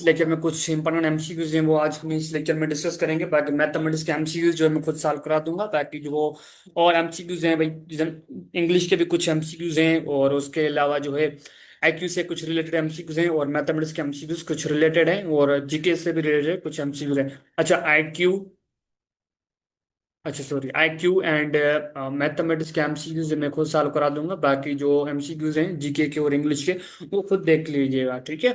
Lecture में कुछ important MCQs हैं, वो आज हम इस लेक्चर में डिस्कस करेंगे। बाकी मैथमेटिक्स के एमसीक्यूज जो है मैं खुद सॉल्व करा दूंगा। बाकी जो वो और एमसीक्यूज हैं भाई, इंग्लिश के भी कुछ एमसीक्यूज हैं, और उसके अलावा जो है आईक्यू से कुछ रिलेटेड एमसीक्यूज हैं, और मैथमेटिक्स के एमसीक्यूज कुछ रिलेटेड हैं, और जीके से भी रिलेटेड कुछ एमसीक्यूज हैं। अच्छा आईक्यू, अच्छा सॉरी, आईक्यू एंड मैथमेटिक्स के एमसीक्यूज मैं खुद सॉल्व करा दूंगा। बाकी जो एमसीक्यूज हैं जीके के और इंग्लिश के, वो खुद देख लीजिएगा, ठीक है।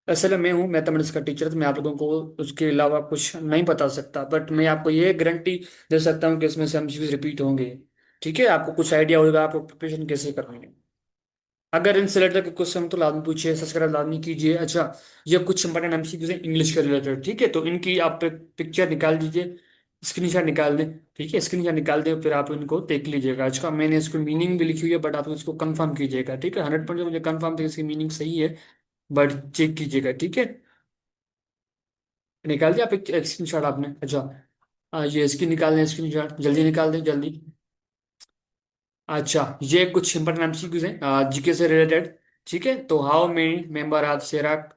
असल में मैं हूँ मैथमेटिक्स का टीचर, तो मैं आप लोगों को उसके अलावा कुछ नहीं बता सकता, बट मैं आपको ये गारंटी दे सकता हूँ कि इसमें से एमसीक्यूज रिपीट होंगे। ठीक है, आपको कुछ आइडिया होगा आपको प्रिपरेशन कैसे करनी है। अगर इन रिलेटेड के क्वेश्चन तो लाजमी पूछिए, सब्सक्राइब लाजमी कीजिए। अच्छा, ये कुछ इंपॉर्टेंट एमसीक्यूज हैं इंग्लिश के रिलेटेड, ठीक है। तो इनकी आप पिक्चर निकाल दीजिए, स्क्रीनशॉट निकाल दें। ठीक है, स्क्रीनशॉट निकाल दें, फिर आप इनको देख लीजिएगा। आज का मैंने इसको मीनिंग भी लिखी हुई है, बट आप इसको कंफर्म कीजिएगा, ठीक है। 100% मुझे कंफर्म थे इसकी मीनिंग सही है, बट चेक कीजिएगा, ठीक है। निकाल दिया आप एक स्क्रीनशॉट आपने? अच्छा, ये इसकी निकाल दें स्क्रीनशॉट, जल्दी निकाल दें जल्दी। अच्छा, ये कुछ इंपॉर्टेंट एमसीक्यूज हैं जीके से रिलेटेड, ठीक है। तो हाउ मेनी मेंबर आर सेरक,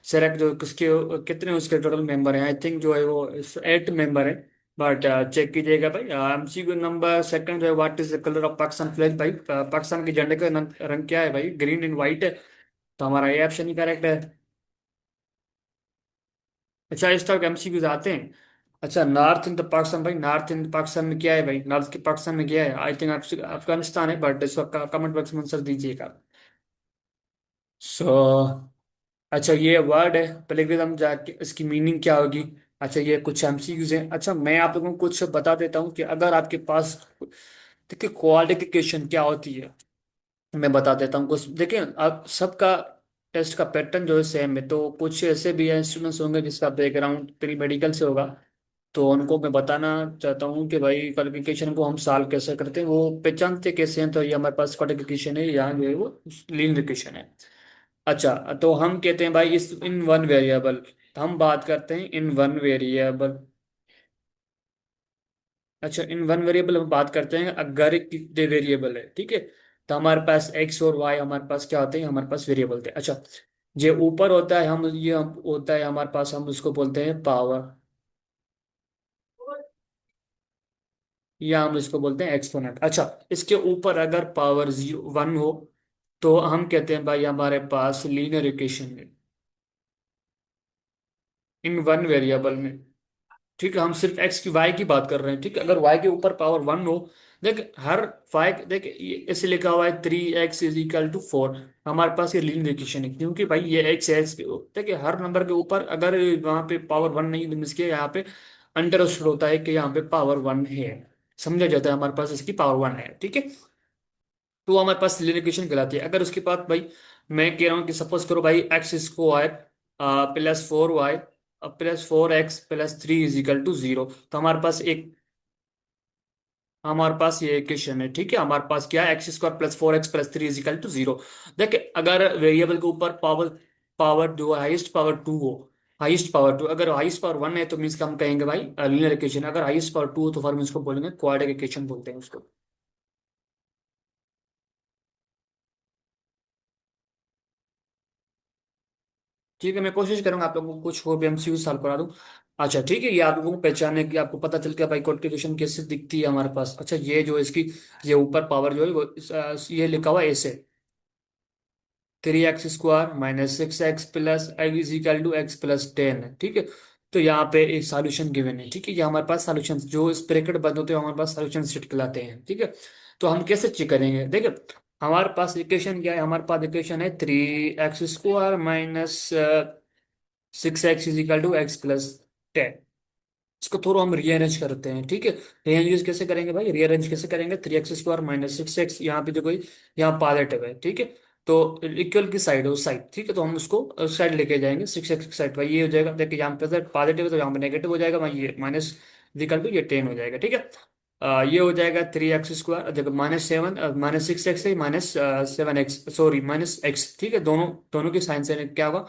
सेरक जो किसके, कितने उसके टोटल मेंबर हैं? आई थिंक जो है वो 8 मेंबर है, बट चेक कीजिएगा भाई। एमसीक्यू नंबर सेकंड जो है, what is the colour of Pakistan flag? भाई पाकिस्तान के झंडे का रंग क्या है भाई? ग्रीन एंड व्हाइट है, तो हमारा ये ऑप्शन ही करेक्ट है। अच्छा, इस तरह के एमसीक्यूज आते हैं। अच्छा, नॉर्थ इन द पाकिस्तान, भाई नॉर्थ इन पाकिस्तान में क्या है भाई? नॉर्थ के पाकिस्तान में क्या है? आई थिंक अफगानिस्तान है, बट इसका कमेंट बॉक्स में आंसर दीजिएगा। सो अच्छा, ये वर्ड है, पहले भी हम जाके इसकी मीनिंग क्या होगी। अच्छा, ये कुछ एमसीक्यूज हैं। अच्छा, मैं आप लोगों को कुछ बता देता हूँ कि अगर आपके पास, देखिए क्वालिफिकेशन क्या होती है, मैं बता देता हूँ कुछ। देखिए, आप सबका टेस्ट का पैटर्न जो है सेम है, तो कुछ ऐसे भी स्टूडेंट्स होंगे जिसका बैकग्राउंड प्री मेडिकल से होगा, तो उनको मैं बताना चाहता हूँ कि भाई क्वालिफिकेशन को हम सॉल्व कैसे करते हैं, वो पहचानते कैसे हैं। तो ये हमारे पास क्वालिफिकेशन है, यहाँ जो है वो लीनियर है। अच्छा, तो हम कहते हैं भाई इस इन वन वेरिएबल, हम बात करते हैं इन वन वेरिएबल। अच्छा, इन वन वेरिएबल हम बात करते हैं अगर कितने वेरिएबल है, ठीक है। तो हमारे पास एक्स और वाई हमारे पास क्या होते हैं? हमारे पास वेरिएबल थे। अच्छा, जो ऊपर होता है हम ये होता है हमारे पास, हम उसको बोलते हैं पावर, या हम इसको बोलते हैं एक्सपोनेंट। अच्छा, इसके ऊपर अगर पावर 1 हो, तो हम कहते हैं भाई हमारे पास लीनियर इक्वेशन है इन वन वेरिएबल में। ठीक है, हम सिर्फ एक्स की वाई की बात कर रहे हैं, ठीक है। अगर वाई के ऊपर पावर 1 हो, देख हर वाई, देख ऐसे लिखा हुआ है 3x = 4, हमारे पास ये लीनियर इक्वेशन है, क्योंकि भाई ये एक्स है, एक्स देखिए हर नंबर के ऊपर अगर वहां पे पावर 1 नहीं, तो इसके यहाँ पे अंडर होता है कि यहाँ पे पावर 1 है, समझा जाता है हमारे पास इसकी पावर 1 है, ठीक है। तो वो हमारे पास लीनियर इक्वेशन कहलाती है। अगर उसके बाद भाई मैं कह रहा हूँ कि सपोज करो भाई x² +4y +4x +3 = 0, तो हमारे पास ये इक्वेशन है, ठीक है। हमारे पास क्या है? x² +4x +3 = 0। देखिए, अगर वेरिएबल के ऊपर पावर पावर जो हाईएस्ट पावर 2 हो, हाईएस्ट पावर 2, अगर हाईएस्ट पावर 1 है तो मीन्स हम कहेंगे भाई लीनियर इक्वेशन। अगर हाईएस्ट पावर 2 हो तो फिर हम इसको बोलेंगे क्वाड्रेटिक इक्वेशन बोलते हैं उसको। ठीक है, मैं कोशिश करूंगा आप लोगों को कुछ वो भी एमसीक्यू सॉल्व करा दूं। अच्छा ठीक है, ये आप लोगों को पहचानने की आपको पता चल गया भाई कॉन्फ़िगरेशन कैसे दिखती है हमारे पास। अच्छा, ये जो इसकी, ये ऊपर पावर जो है वो ये लिखा हुआ है ऐसे, 3x² - 6x + x = x + 10, ठीक है। तो यहाँ पे एक सॉल्यूशन गिवन है, ठीक है। ये हमारे पास सॉल्यूशन जो इस ब्रैकेट बंद होते हैं हमारे पास सॉल्यूशन सेट कहलाते हैं, ठीक है। तो हम कैसे चेक करेंगे? देखिए, हमारे पास इक्वेशन क्या है? हमारे पास इक्वेशन है 3x² - 6x = x + 10। इसको थोड़ा हम रीअरेंज करते हैं, ठीक है। रीअरेंज कैसे करेंगे भाई? रीअरेंज कैसे करेंगे? 3x² - 6x, यहाँ पे देखो यहाँ पॉजिटिव है, ठीक है। तो इक्वल की साइड है उस साइड, ठीक है, तो हम उसको उस साइड लेके जाएंगे 6x की साइड। भाई ये हो जाएगा, देखिए यहाँ पे पॉजिटिव है तो यहाँ पे नेगेटिव हो जाएगा भाई, ये माइनस इक्वल टू ये 10 हो जाएगा, ठीक है। ये हो जाएगा 3x², देखो -7 -6x है, -7x, सॉरी -x, ठीक है। दोनों दोनों की साइन से क्या होगा?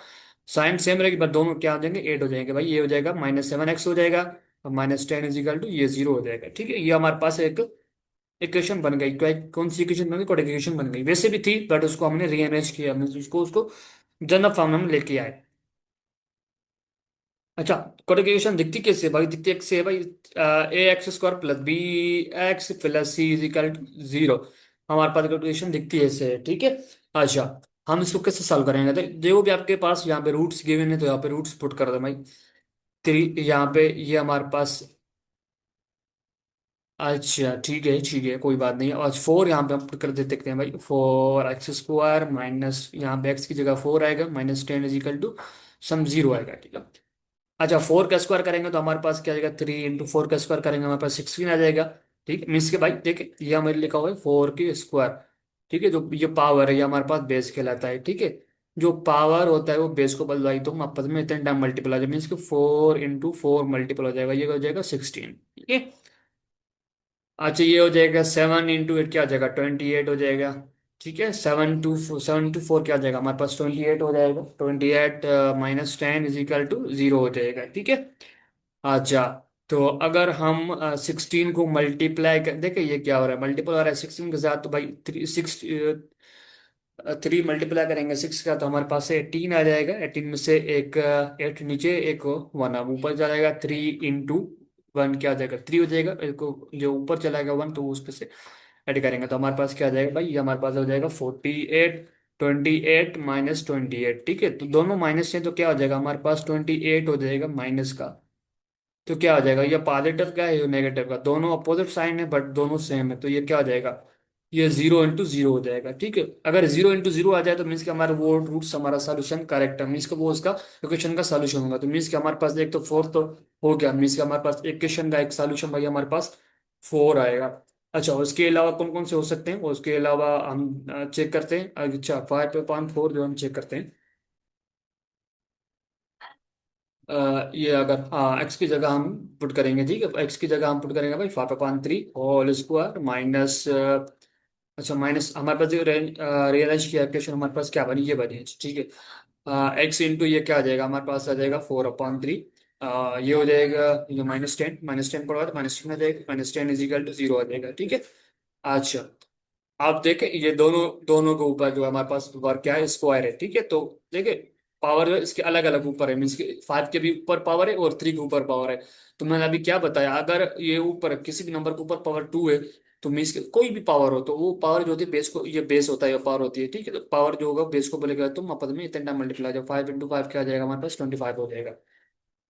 साइन सेम रहेगी, बट दोनों क्या हो जाएंगे? 8 हो जाएंगे भाई। ये हो जाएगा -7x हो जाएगा, और -10 = ये 0 हो जाएगा, ठीक है। ये हमारे पास एक इक्वेशन बन गई। कौन सी इक्वेशन बन गई? कोड इक्वेशन बन गई, वैसे भी थी बट उसको हमने रीअरेंज किया, हमने उसको उसको जनरल फॉर्म में लेके आए। अच्छा, कॉन्जुगेशन दिखती कैसे है भाई? दिखती है से भाई, a x square plus b x plus c is equal to zero. हमारे पास कॉन्जुगेशन दिखती है ऐसे, ठीक है। अच्छा, हम इसको कैसे सॉल्व करेंगे? तो जो भी आपके पास यहाँ पे रूट्स गिवन है तो यहाँ पे रूट्स पुट कर दो भाई। थ्री यहाँ पे ये हमारे पास। अच्छा ठीक है कोई बात नहीं। और फोर यहाँ पे हम पुट कर दे सकते हैं भाई, फोर एक्स स्क्वायर माइनस यहाँ पे एक्स की जगह फोर आएगा minus ten is equal to some zero आएगा, ठीक है। अच्छा, फोर का स्क्वायर करेंगे तो हमारे पास क्या आएगा? थ्री इंटू फोर का स्क्वायर करेंगे हमारे पास 16 आ जाएगा। ठीक है, मीन्स के भाई देखिए ये हमारे लिखा हुआ है फोर की स्क्वायर। ठीक है, जो ये पावर है ये हमारे पास बेस कहलाता है, ठीक है। जो पावर होता है वो बेस को बदलवाई तो हम पद में इतने टाइम मल्टीपल आ जाए, मीन्स के फोर इंटू फोर मल्टीपल हो जाएगा, ये हो जाएगा 16, ठीक है। अच्छा, ये हो जाएगा सेवन इंटू एट क्या हो जाएगा? 28 हो जाएगा, ठीक है। सेवन टू फोर क्या हो जाएगा हमारे पास? 28 हो जाएगा। 28 minus ten is equal to zero हो जाएगा, ठीक है। अच्छा, तो अगर हम 16 को मल्टीप्लाई कर देखिए ये क्या हो रहा है, मल्टीपल हो रहा है 16 के साथ, तो भाई थ्री सिक्स, थ्री मल्टीप्लाई करेंगे सिक्स का तो हमारे पास 18 आ जाएगा। 18 में से एक एट नीचे, एक वन अब ऊपर चला जाएगा। थ्री इंटू वन क्या आ जाएगा? थ्री हो जाएगा। एक जो ऊपर चला गया वन तो उस पे से ऐड करेंगे तो हमारे पास क्या आ जाएगा भाई? ये हमारे पास हो जाएगा 48। 28 माइनस 28, ठीक है। तो दोनों माइनस है तो क्या हो जाएगा हमारे पास? 28 हो जाएगा माइनस का। तो क्या हो जाएगा? ये पॉजिटिव का है ये नेगेटिव का, दोनों अपोजिट साइन है बट दोनों सेम है, तो ये क्या हो जाएगा? ये जीरो इंटू जीरो हो जाएगा, ठीक है। अगर जीरो इंटू जीरो आ जाए तो मीन्स कि हमारा वो रूट्स हमारा सोल्यूशन करेक्ट है, मीन्स कि वो उसका इक्वेशन का सोल्यूशन होगा। तो मीन्स कि हमारे पास एक तो फोर तो हो गया, मीन्स कि हमारे पास इक्वेशन का एक सोल्यूशन भाई हमारे पास फोर आएगा। अच्छा, उसके अलावा कौन कौन से हो सकते हैं? उसके अलावा हम चेक करते हैं। अच्छा, 5.4 जो हम चेक करते हैं, ये अगर एक्स की जगह हम पुट करेंगे, ठीक है। एक्स की जगह हम पुट करेंगे भाई 5/3 होल स्क्वायर माइनस, अच्छा माइनस हमारे पास जो रियलाइज किया क्वेश्चन हमारे पास क्या बनी? ये बनी है, ठीक है। एक्स इंटू ये क्या आ जाएगा हमारे पास? आ जाएगा 4/3। ये हो जाएगा, ये माइनस टेन पड़ा तो माइनस टेन आ जाएगा, minus ten is equal to zero आ जाएगा, ठीक है। अच्छा, आप देखें ये दोनों दोनों के ऊपर जो हमारे पास वर्क क्या है? स्क्वायर है, ठीक है। तो देखिए पावर जो है इसके अलग अलग ऊपर है, मीन्स के फाइव के भी ऊपर पावर है और थ्री के ऊपर पावर है। तो मैंने अभी क्या बताया, अगर ये ऊपर किसी भी नंबर के ऊपर पावर टू है तो मीन्स के कोई भी पावर हो तो वो पावर जो होती है बेस को, ये बेस होता है ये पावर होती है, ठीक है। तो पावर जो होगा बेस को बोलेगा तो पद में इतना मल्टीप्लाई हो जाएगा, फाइव इंटू फाइव क्या आ जाएगा हमारे पास? 25 हो जाएगा।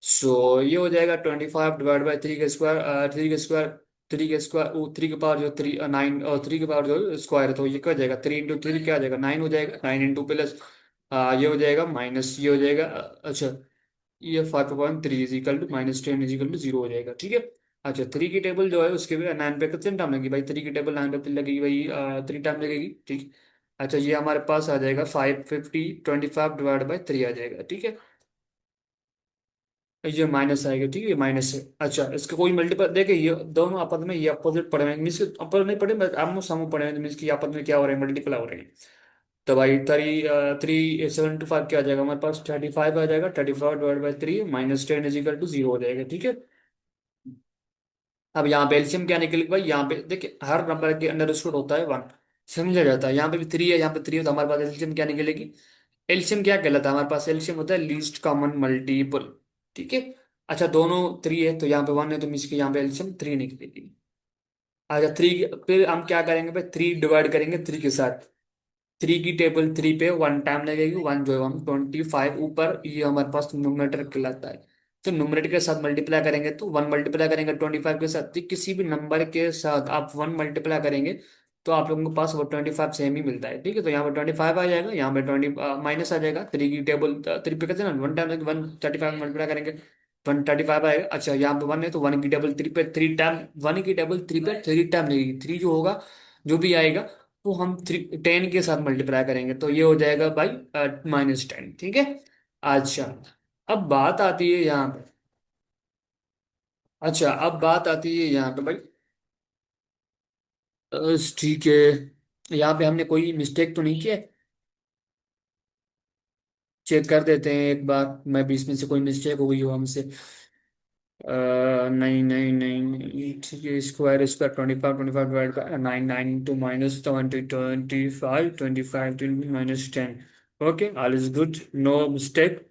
सो ये हो जाएगा 25 डिवाइड बाई थ्री के स्क्वायर, थ्री के पावर जो थ्री नाइन, और थ्री के पावर जो स्क्वायर है तो ये क्या हो जाएगा? थ्री इंटू थ्री क्या आ जाएगा? नाइन हो जाएगा। नाइन इंटू प्लस ये हो जाएगा माइनस ये हो जाएगा, अच्छा ये 5/3 is equal to minus ten is equal to zero हो जाएगा, ठीक है। अच्छा, थ्री की टेबल जो है उसके भी नाइन पे कितने टाइम लगेगी भाई? थ्री की टेबल नाइन पे लगेगी भाई, थ्री टाइम लगेगी, ठीक। अच्छा, ये हमारे पास आ जाएगा 550 25 डिवाइड बाई थ्री आ जाएगा, ठीक है। ये माइनस आएगा, ठीक है, ये माइनस है। अच्छा, इसका कोई मल्टीपल देखिए, ये दोनों आपस में ये अपोजिट पड़े हुए हैं, मीन्स अपर नहीं पड़े बट आमो सामने पड़े हुए, मीन्स की आपस में क्या हो रहे हैं? मल्टीपल हो रहे हैं। तो भाई three three seven two five क्या आ जाएगा हमारे पास? 35 आ जाएगा। 35 divide by three minus ten is equal to zero हो जाएगा, ठीक है। अब यहाँ पे एलसीएम क्या निकलेगा भाई? यहाँ पे देखिए हर नंबर के अंडर स्टूड होता है वन, समझा जाता है। यहाँ पे भी थ्री है, यहाँ पे थ्री है, तो हमारे पास एलसीएम क्या निकलेगी? एलसीएम क्या कहलाता है हमारे पास? एलसीएम होता है लीस्ट कॉमन मल्टीपल, ठीक है। अच्छा, दोनों थ्री है तो यहाँ पे वन है तो मीन्स के यहाँ पे एलसीएम थ्री निकलेगी। अच्छा, थ्री, फिर हम क्या करेंगे भाई? थ्री डिवाइड करेंगे थ्री के साथ। थ्री की टेबल थ्री पे वन टाइम लगेगी, वन जो है हम 25 ऊपर, ये हमारे पास न्यूमरेटर कहलाता है। तो न्यूमरेटर के साथ मल्टीप्लाई करेंगे तो वन मल्टीप्लाई करेंगे 25 के साथ, तो किसी भी नंबर के साथ आप वन मल्टीप्लाई करेंगे तो आप लोगों के पास वो 25 सेम ही मिलता है, ठीक है। तो यहाँ पे 25 आ जाएगा, यहाँ पे 20 माइनस आ जाएगा। थ्री की टेबल थ्री पे कहते हैं ना वन टाइम, 135 मल्टीप्लाई करेंगे 135 आएगा। अच्छा, यहाँ पे वन है तो वन की टेबल थ्री पे थ्री टाइम, वन की टेबल थ्री पे थ्री टाइम लगेगी। थ्री जो होगा जो भी आएगा तो हम थ्री टेन के साथ मल्टीप्लाई करेंगे तो ये हो जाएगा भाई -10, ठीक है। अच्छा, अब बात आती है यहाँ पे, अच्छा अब बात आती है यहाँ पे भाई, ठीक है। यहाँ पे हमने कोई मिस्टेक तो नहीं किया? चेक कर देते हैं एक बार, मैं भी इसमें से कोई मिस्टेक हो गई हो हमसे। नहीं नहीं नहीं नहीं, ठीक है। Square square 25 divide by nine, nine to minus 25 to -10, okay all is good, no mistake.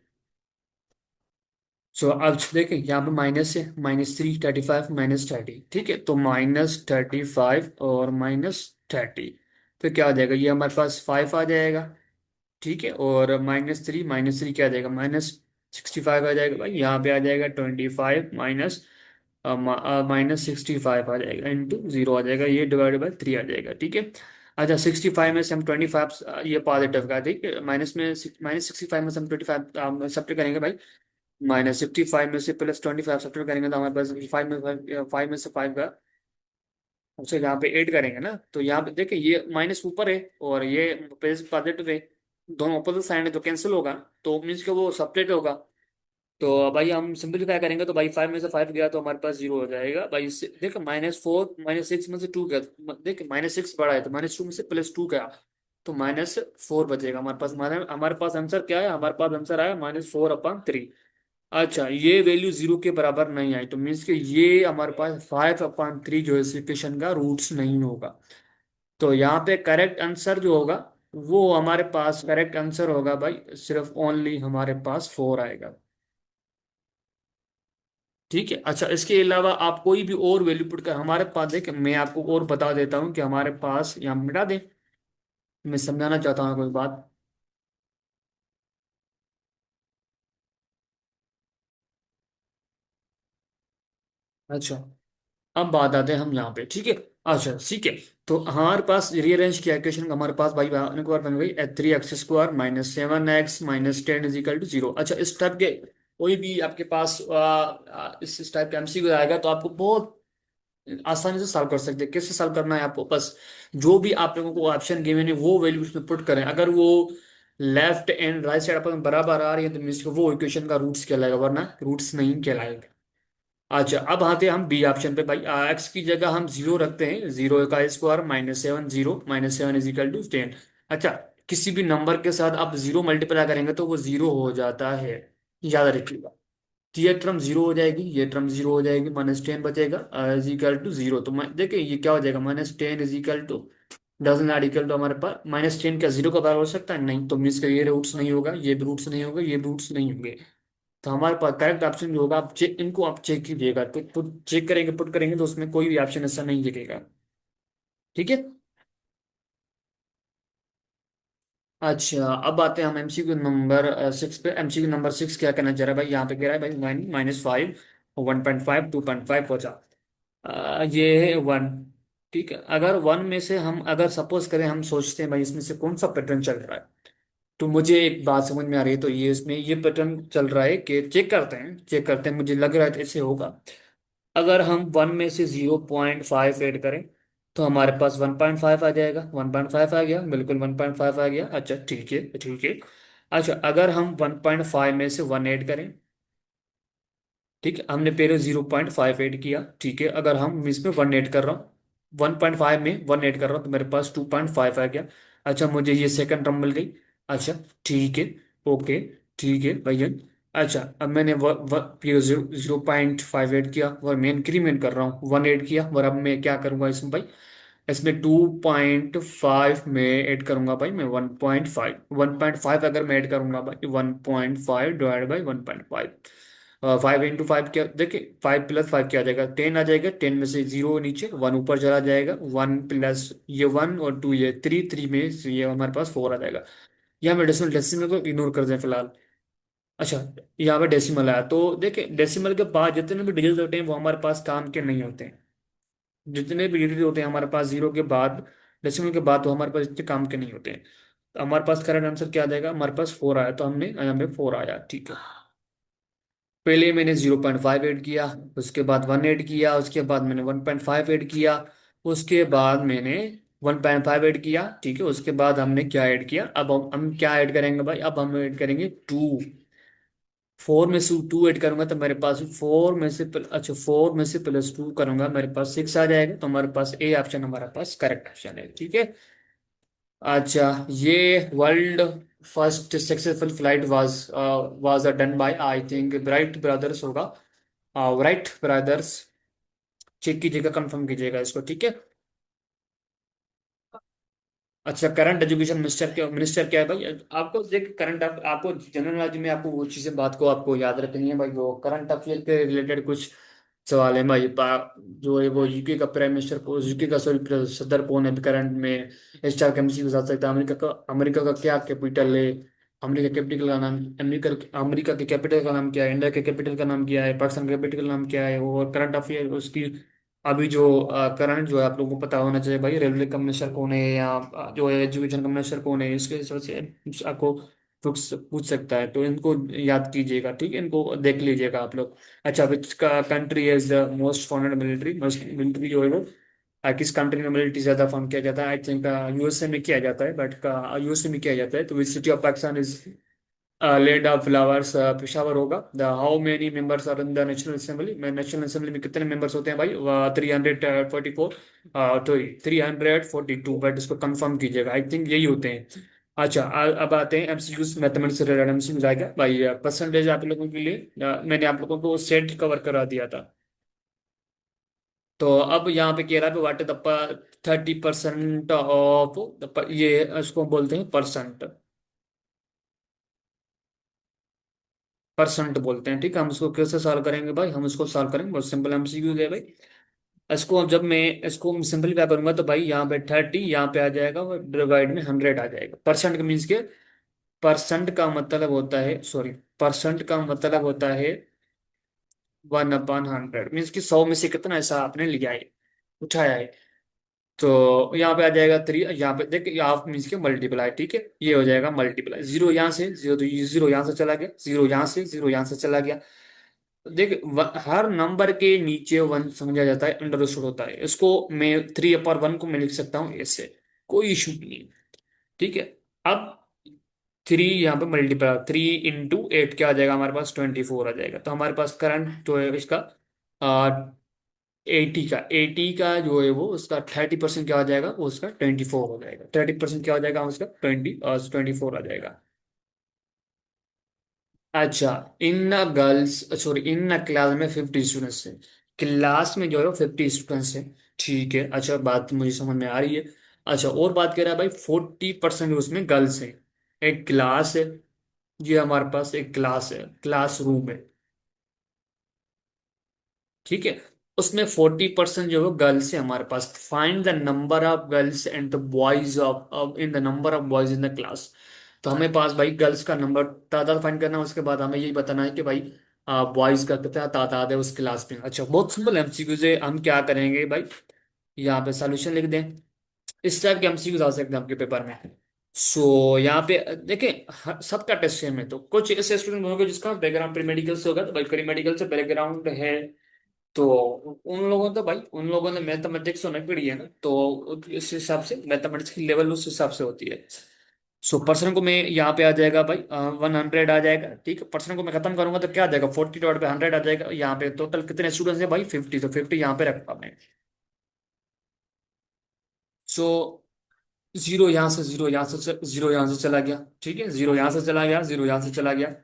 So अब देखें यहाँ पे माइनस है, -3 35 -30, ठीक है, तो -35 और -30, तो क्या आ जाएगा, ये हमारे पास 5 आ जाएगा, ठीक है, और -3 क्या आ जाएगा, -65 आ जाएगा भाई, यहाँ पे आ जाएगा 25 -65 आ जाएगा, × 0 आ जाएगा, ये /3 आ जाएगा, ठीक है। अच्छा 65 में से हम 25, ये पॉजिटिव का, ठीक है, माइनस में -65 में से हम 25 सब्ट्रैक्ट करेंगे भाई, -65 में से +25 सब्ट्रैक्ट करेंगे तो हमारे पास 5 में से 5 का, उसे यहाँ पे ऐड करेंगे ना, तो यहाँ पे देखिए ये माइनस ऊपर है और ये पॉजिटिव है, दोनों अपोजिट साइड है तो कैंसिल होगा, तो मीन्स कि वो सेपरेट होगा। तो भाई हम सिंपलीफाई करेंगे तो भाई 5 में से 5 गया तो हमारे पास 0 हो जाएगा भाई, इससे देखो -4 -6 में से 2 गया, देखिए -6 बड़ा है तो -2 में से +2 गया, तो -4 बचेगा हमारे पास, हमारे पास आंसर क्या है, हमारे पास आंसर आया -4/3। अच्छा ये वैल्यू 0 के बराबर नहीं आई तो मीन्स कि ये हमारे पास 5/3 जो है इस इक्वेशन का रूट्स नहीं होगा। तो यहाँ पे करेक्ट आंसर जो होगा, वो हमारे पास करेक्ट आंसर होगा भाई, सिर्फ ओनली हमारे पास 4 आएगा, ठीक है। अच्छा इसके अलावा आप कोई भी और वैल्यू पुट कर, हमारे पास देख मैं आपको और बता देता हूँ कि हमारे पास, यहाँ मिटा दें, मैं समझाना चाहता हूँ कोई बात। अच्छा अब बात आते हैं हम यहाँ पे, ठीक है। अच्छा ठीक है, तो हमारे पास रीअरेंज किया इक्वेशन, हमारे पास भाई एक बार बन गई 3x² -7x -10 = 0। अच्छा इस टाइप के कोई भी आपके पास इस टाइप का एमसीक्यू आएगा तो आपको बहुत आसानी से सॉल्व कर सकते हैं। कैसे सॉल्व करना है आपको, बस जो भी आप लोगों को ऑप्शन गिवन है वो वैल्यू उसमें पुट करें, अगर वो लेफ्ट एंड राइट साइड अपन बराबर आ रही है तो मीन्स कि वो इक्वेशन का रूट्स कहलाएगा, वरना रूट्स नहीं कहलाएगा। अच्छा अब आते हैं हम बी ऑप्शन पे भाई, एक्स की जगह हम 0 रखते हैं, 0 का स्क्वायर -7 0 -7 = 10। अच्छा किसी भी नंबर के साथ आप 0 मल्टीप्लाई करेंगे तो वो 0 हो जाता है, याद रखिएगा। तो ये टर्म 0 हो जाएगी, ये टर्म 0 हो जाएगी, -10 बचेगा = 0, तो देखिए ये क्या हो जाएगा, -10 डजन नॉट इक्वल टू, हमारे पास -10 का 0 का बराबर हो सकता है नहीं, तो मीन्स का ये रूट्स नहीं होगा, ये भी रूट्स नहीं होगा, ये भी रूट्स नहीं होंगे। तो हमारे पास करेक्ट ऑप्शन जो होगा, आप चेक, इनको आप चेक कीजिएगा, तो पुट चेक करेंगे, पुट करेंगे तो उसमें कोई भी ऑप्शन ऐसा नहीं दिखेगा, ठीक है। अच्छा अब आते हैं हम एमसीक्यू नंबर 6 पे। एमसीक्यू नंबर 6 क्या कहना चाह रहा है भाई, यहाँ पे कह रहा है भाई -5 1.5 2.5 पहुंचा, ये है 1, ठीक है। अगर 1 में से हम अगर सपोज करें, हम सोचते हैं भाई इसमें से कौन सा पैटर्न चल रहा है, तो मुझे एक बात समझ में आ रही है, तो ये इसमें ये पैटर्न चल रहा है कि चेक करते हैं, मुझे लग रहा है तो ऐसे होगा। अगर हम 1 में से 0.5 ऐड करें तो हमारे पास 1.5 आ जाएगा, 1.5 आ गया, बिल्कुल 1.5 आ गया, अच्छा ठीक है ठीक है। अच्छा अगर हम 1.5 में से 1 ऐड करें, ठीक है, हमने पहले 0.5 ऐड किया, ठीक है, अगर हम इसमें 1 ऐड कर रहा हूँ, 1.5 में 1 ऐड कर रहा हूँ तो मेरे पास 2.5 आ गया। अच्छा मुझे ये सेकंड टर्म मिल गई, अच्छा ठीक है, ओके, ठीक है भैया। अच्छा अब मैंने फिर 0.5 ऐड किया और मैं इंक्रीमेंट कर रहा हूँ, 1 ऐड किया, और अब मैं क्या करूंगा इसमें भाई, इसमें 2.5 में ऐड करूंगा भाई मैं 1.5 अगर मैं ऐड करूंगा भाई 1.5 / 1.5, 5 × 5 क्या, देखिए 5 + 5 क्या आ जाएगा, 10 आ जाएगा, 10 में से 0 नीचे, 1 ऊपर चला जाएगा, 1 प्लस ये 1 और 2 ये 3, 3 में से ये हमारे पास 4 आ जाएगा। यहाँ पे डेसिमल डेसिमल को इग्नोर कर दें फिलहाल। अच्छा यहाँ पे डेसिमल आया तो देखिए डेसिमल के बाद जितने भी डिजिट होते हैं वो हमारे पास काम के नहीं होते हैं, जितने भी डिजिट होते हैं हमारे पास 0 के बाद, डेसिमल के बाद, तो हमारे पास इतने काम के नहीं होते हैं। तो हमारे पास करेक्ट आंसर क्या आ जाएगा, हमारे पास 4 आया, तो हमने यहाँ पे 4 आया, ठीक है। पहले मैंने 0.5 ऐड किया, उसके बाद 1 ऐड किया, उसके बाद मैंने 1.5 ऐड किया, उसके बाद मैंने 1.5 ऐड किया, ठीक है, उसके बाद हमने क्या ऐड किया, अब हम क्या ऐड करेंगे भाई, अब हम ऐड करेंगे 2, 4 में से 2 ऐड करूंगा तो मेरे पास 4 में से अच्छा 4 में से +2 करूंगा, मेरे पास 6 आ जाएगा, तो हमारे पास ए ऑप्शन हमारे पास करेक्ट ऑप्शन है, ठीक है। अच्छा ये world first successful flight was done by I think Wright brothers होगा, राइट ब्रदर्स, चेक कीजिएगा, कंफर्म कीजिएगा इसको, ठीक है। अच्छा, करंट एजुकेशन मिनिस्टर क्या, मिनिस्टर क्या है भाई? आपको देख करंट, आपको जनरल नॉलेज में आपको वो चीजें बात को आपको याद रखनी है भाई। वो करंट अफेयर के रिलेटेड कुछ सवाल है भाई। जो है वो यूके का प्राइम मिनिस्टर को, यूके का सॉरी सदर कौन है करंट में, इस टाइप का एमसी बता सकता है। अमेरिका का क्या कैपिटल है, अमेरिका कैपिटल का नाम, अमेरिका अमेरिका के कैपिटल का नाम क्या है, इंडिया के कैपिटल का नाम क्या है, पाकिस्तान का कैपिटल का नाम क्या है, और करंट अफेयर उसकी अभी जो करंट जो है आप लोगों को पता होना चाहिए भाई। रेलवे का मिनिस्टर कौन है, या जो है एजुकेशन का मिनिस्टर कौन है, इसके हिसाब से आपको पूछ पूछ सकता है। तो इनको याद कीजिएगा, ठीक है, इनको देख लीजिएगा आप लोग। अच्छा, विच का country is the most founded military, most military जो है वो किस कंट्री में मिलिट्री ज्यादा फाउंड किया जाता है? आई थिंक यूएसए में किया जाता है, बट का यूएसए में किया जाता है। तो which city of Pakistan is land of flowers? Peshawar होगा। The how many members are in the national assembly में, नेशनल असेंबली में कितने मेंबर्स होते हैं भाई? 344, तो 342, बट इसको कंफर्म कीजिएगा, आई थिंक यही होते हैं। अच्छा, अब आते हैं एमसीक्यूज, मैथमेटिक्स से रिलेटेड एमसीक्यूज आएगा भाई। परसेंटेज आप लोगों के लिए मैंने आप लोगों को सेट कवर करा दिया था। तो अब यहाँ पे कह रहा है व्हाट इज द 30% ऑफ, ये इसको बोलते हैं परसेंट, परसेंट बोलते हैं, ठीक है। हम इसको कैसे सॉल्व करेंगे भाई? हम इसको सॉल्व करेंगे, बहुत सिंपल एमसीक्यू है भाई। इसको जब मैं इसको सिंपलीफाई करूंगा तो भाई यहाँ पे 30, यहाँ पे आ जाएगा डिवाइड में 100 आ जाएगा। परसेंट का मीन्स के, परसेंट का मतलब होता है, सॉरी, परसेंट का मतलब होता है 1/100, मीन्स कि 100 में से कितना ऐसा आपने लिया है, उठाया है। तो यहाँ पे आ जाएगा 3, यहाँ पे देख हाफ मीन्स के मल्टीप्लाई, ठीक है, ये हो जाएगा मल्टीप्लाई। जीरो यहाँ से जीरो, तो ये जीरो यहाँ से चला गया, जीरो यहाँ से जीरो यहाँ से चला गया। देख हर नंबर के नीचे वन समझा जाता है, अंडर होता है। इसको मैं 3/1 को मैं लिख सकता हूँ ऐसे, कोई इशू नहीं है, ठीक है। अब 3 यहाँ पे मल्टीप्लाई, 3 × 8 क्या आ जाएगा हमारे पास? 24 आ जाएगा। तो हमारे पास करंट जो है इसका 80 का जो है वो उसका 30% क्या हो जाएगा? वो उसका 24 हो जाएगा। 30% क्या हो जाएगा उसका? 24 आ जाएगा। अच्छा, in girls, sorry, in class में 50 स्टूडेंट्स हैं, क्लास में जो है 50 स्टूडेंट्स हैं, ठीक है। अच्छा, बात मुझे समझ में आ रही है। अच्छा, और बात कर रहा है भाई 40% उसमें गर्ल्स हैं, एक क्लास है, ये हमारे पास एक क्लास है, क्लास रूम है, ठीक है। उसमें 40% जो है गर्ल्स है हमारे पास। Find the number of girls and the boys of in the number of boys in the class. तो हमें पास भाई गर्ल्स का नंबर तादाद फाइंड करना है, उसके बाद हमें यही बताना है कि भाई बॉयज का कितना तादाद है उस क्लास में। अच्छा, बहुत सिंपल एमसीक्यू से हम क्या करेंगे भाई, यहाँ पे सॉल्यूशन लिख दें। इस टाइप के एमसीक्यूज आ सकते हैं आपके पेपर में। सो यहाँ पे देखिए, सबका टेस्ट सेम है, तो कुछ ऐसे स्टूडेंट होंगे जिसका बैकग्राउंड प्री मेडिकल से होगा, तो भाई प्री मेडिकल से बैकग्राउंड है, तो उन लोगों ने मैथमेटिक्स होने पड़ी है ना, तो इस हिसाब से मैथमेटिक्स की लेवल उस हिसाब से होती है। सो पर्सन को मैं यहाँ पे आ जाएगा भाई 100 आ जाएगा, ठीक है। पर्सन को मैं खत्म करूंगा तो क्या आ जाएगा? 40/100 आ जाएगा। यहाँ पे टोटल कितने स्टूडेंट्स हैं भाई? 50, तो 50 यहाँ पे रखा मैं। सो जीरो यहाँ से, जीरो यहाँ से, जीरो यहाँ से चला गया, ठीक है, जीरो यहाँ से चला गया, जीरो यहाँ से चला गया।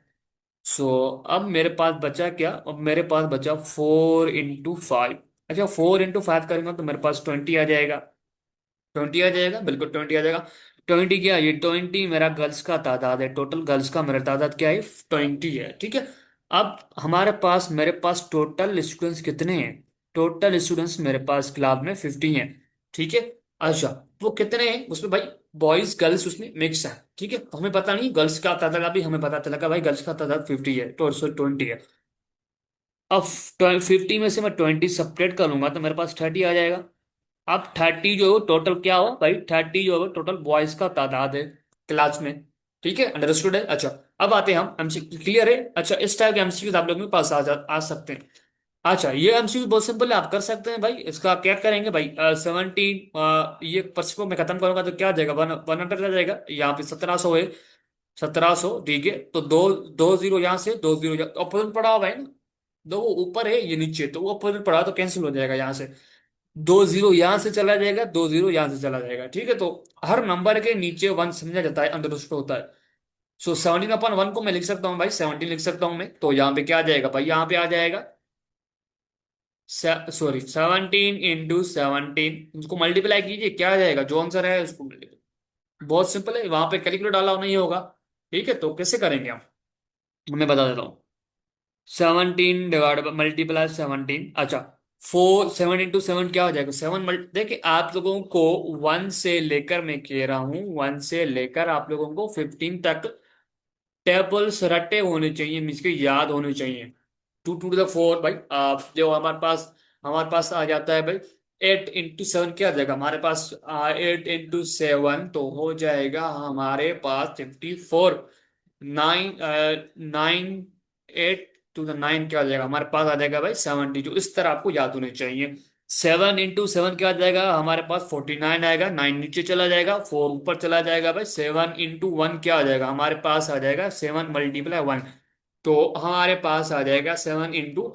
सो अब मेरे पास बचा क्या? अब मेरे पास बचा 4 × 5। अच्छा, 4 × 5 करूंगा तो मेरे पास 20 आ जाएगा, 20 आ जाएगा, बिल्कुल 20 आ जाएगा। 20 क्या? ये 20 मेरा गर्ल्स का तादाद है, टोटल गर्ल्स का मेरा तादाद क्या है? 20 है, ठीक है। अब हमारे पास, मेरे पास टोटल स्टूडेंट्स कितने हैं? टोटल स्टूडेंट्स मेरे पास क्लास में 50 हैं, ठीक है। अच्छा, वो कितने हैं उसमें भाई? बॉयज गर्ल्स उसमें मिक्स है, ठीक है। हमें पता नहीं गर्ल्स का तादाद, अभी हमें पता चला कि भाई गर्ल्स का तादाद 50 है, तो 20 है। अब 50 में से मैं 20 सेपरेट करूंगा तो मेरे पास 30 आ जाएगा। अब 30 जो है टोटल क्या हो भाई? 30 जो है टोटल बॉयज का तादाद है क्लास में, ठीक है, अंडरस्टूड है। अच्छा, अब आते हैं हम एमसीक्यू, क्लियर है? अच्छा, इस टाइप के एमसीक्यू आप लोगों के पास आ सकते हैं। अच्छा, ये एमसीक्यू बहुत सिंपल है, आप कर सकते हैं भाई। इसका क्या करेंगे भाई? 17, ये पर्स को मैं खत्म करूंगा तो क्या आ जाएगा? 100 आ जाएगा। यहाँ पे 1700 है, 1700, ठीक है। तो दो, दो जीरो यहाँ से, दो जीरो अपोजिट पड़ा हुआ है ना, दो वो ऊपर है ये नीचे, तो वो अपोजिट पड़ा तो कैंसिल हो जाएगा यहाँ से। दो जीरो यहां से चला जाएगा, दो जीरो यहां से चला जाएगा, ठीक है। तो हर नंबर के नीचे वन समझा जाता है, अंडरस्टूड होता है। सो 17/1 को मैं लिख सकता हूँ भाई, 17 लिख सकता हूँ मैं। तो यहाँ पे क्या आ जाएगा भाई? यहाँ पे आ जाएगा, सॉरी, 17 × 17, उसको मल्टीप्लाई कीजिए, क्या आ जाएगा? जो आंसर है उसको मल्टीप्लाई। बहुत सिंपल है, वहां पे कैलकुलेटर डाला नहीं होगा। ठीक है, तो कैसे करेंगे हम, मैं बता देता हूँ। 17 डिवाइड मल्टीप्लाई 17, अच्छा। 4, 7 into 7 क्या हो जाएगा, 7 देखिए आप लोगों को 1 से लेकर, मैं कह रहा हूँ 1 से लेकर आप लोगों को 15 तक टेबल्स रटे होने चाहिए, मीन्स के याद होने चाहिए। 2 to the 4 भाई, आप जो हमारे पास आ जाता है भाई। 8 into 7 क्या आ जाएगा हमारे पास, 8 into 7 तो हो जाएगा हमारे पास 54। 9 9 8 to the 9 क्या आ जाएगा हमारे पास, आ जाएगा भाई 70, जो इस तरह आपको याद होने चाहिए। 7 into 7 क्या आ जाएगा हमारे पास, 49 आएगा। 9 नीचे चला जाएगा, 4 ऊपर चला जाएगा भाई। 7 into 1 क्या आ जाएगा हमारे पास, आ जाएगा 7 × 1, तो हमारे पास आ जाएगा 7 ×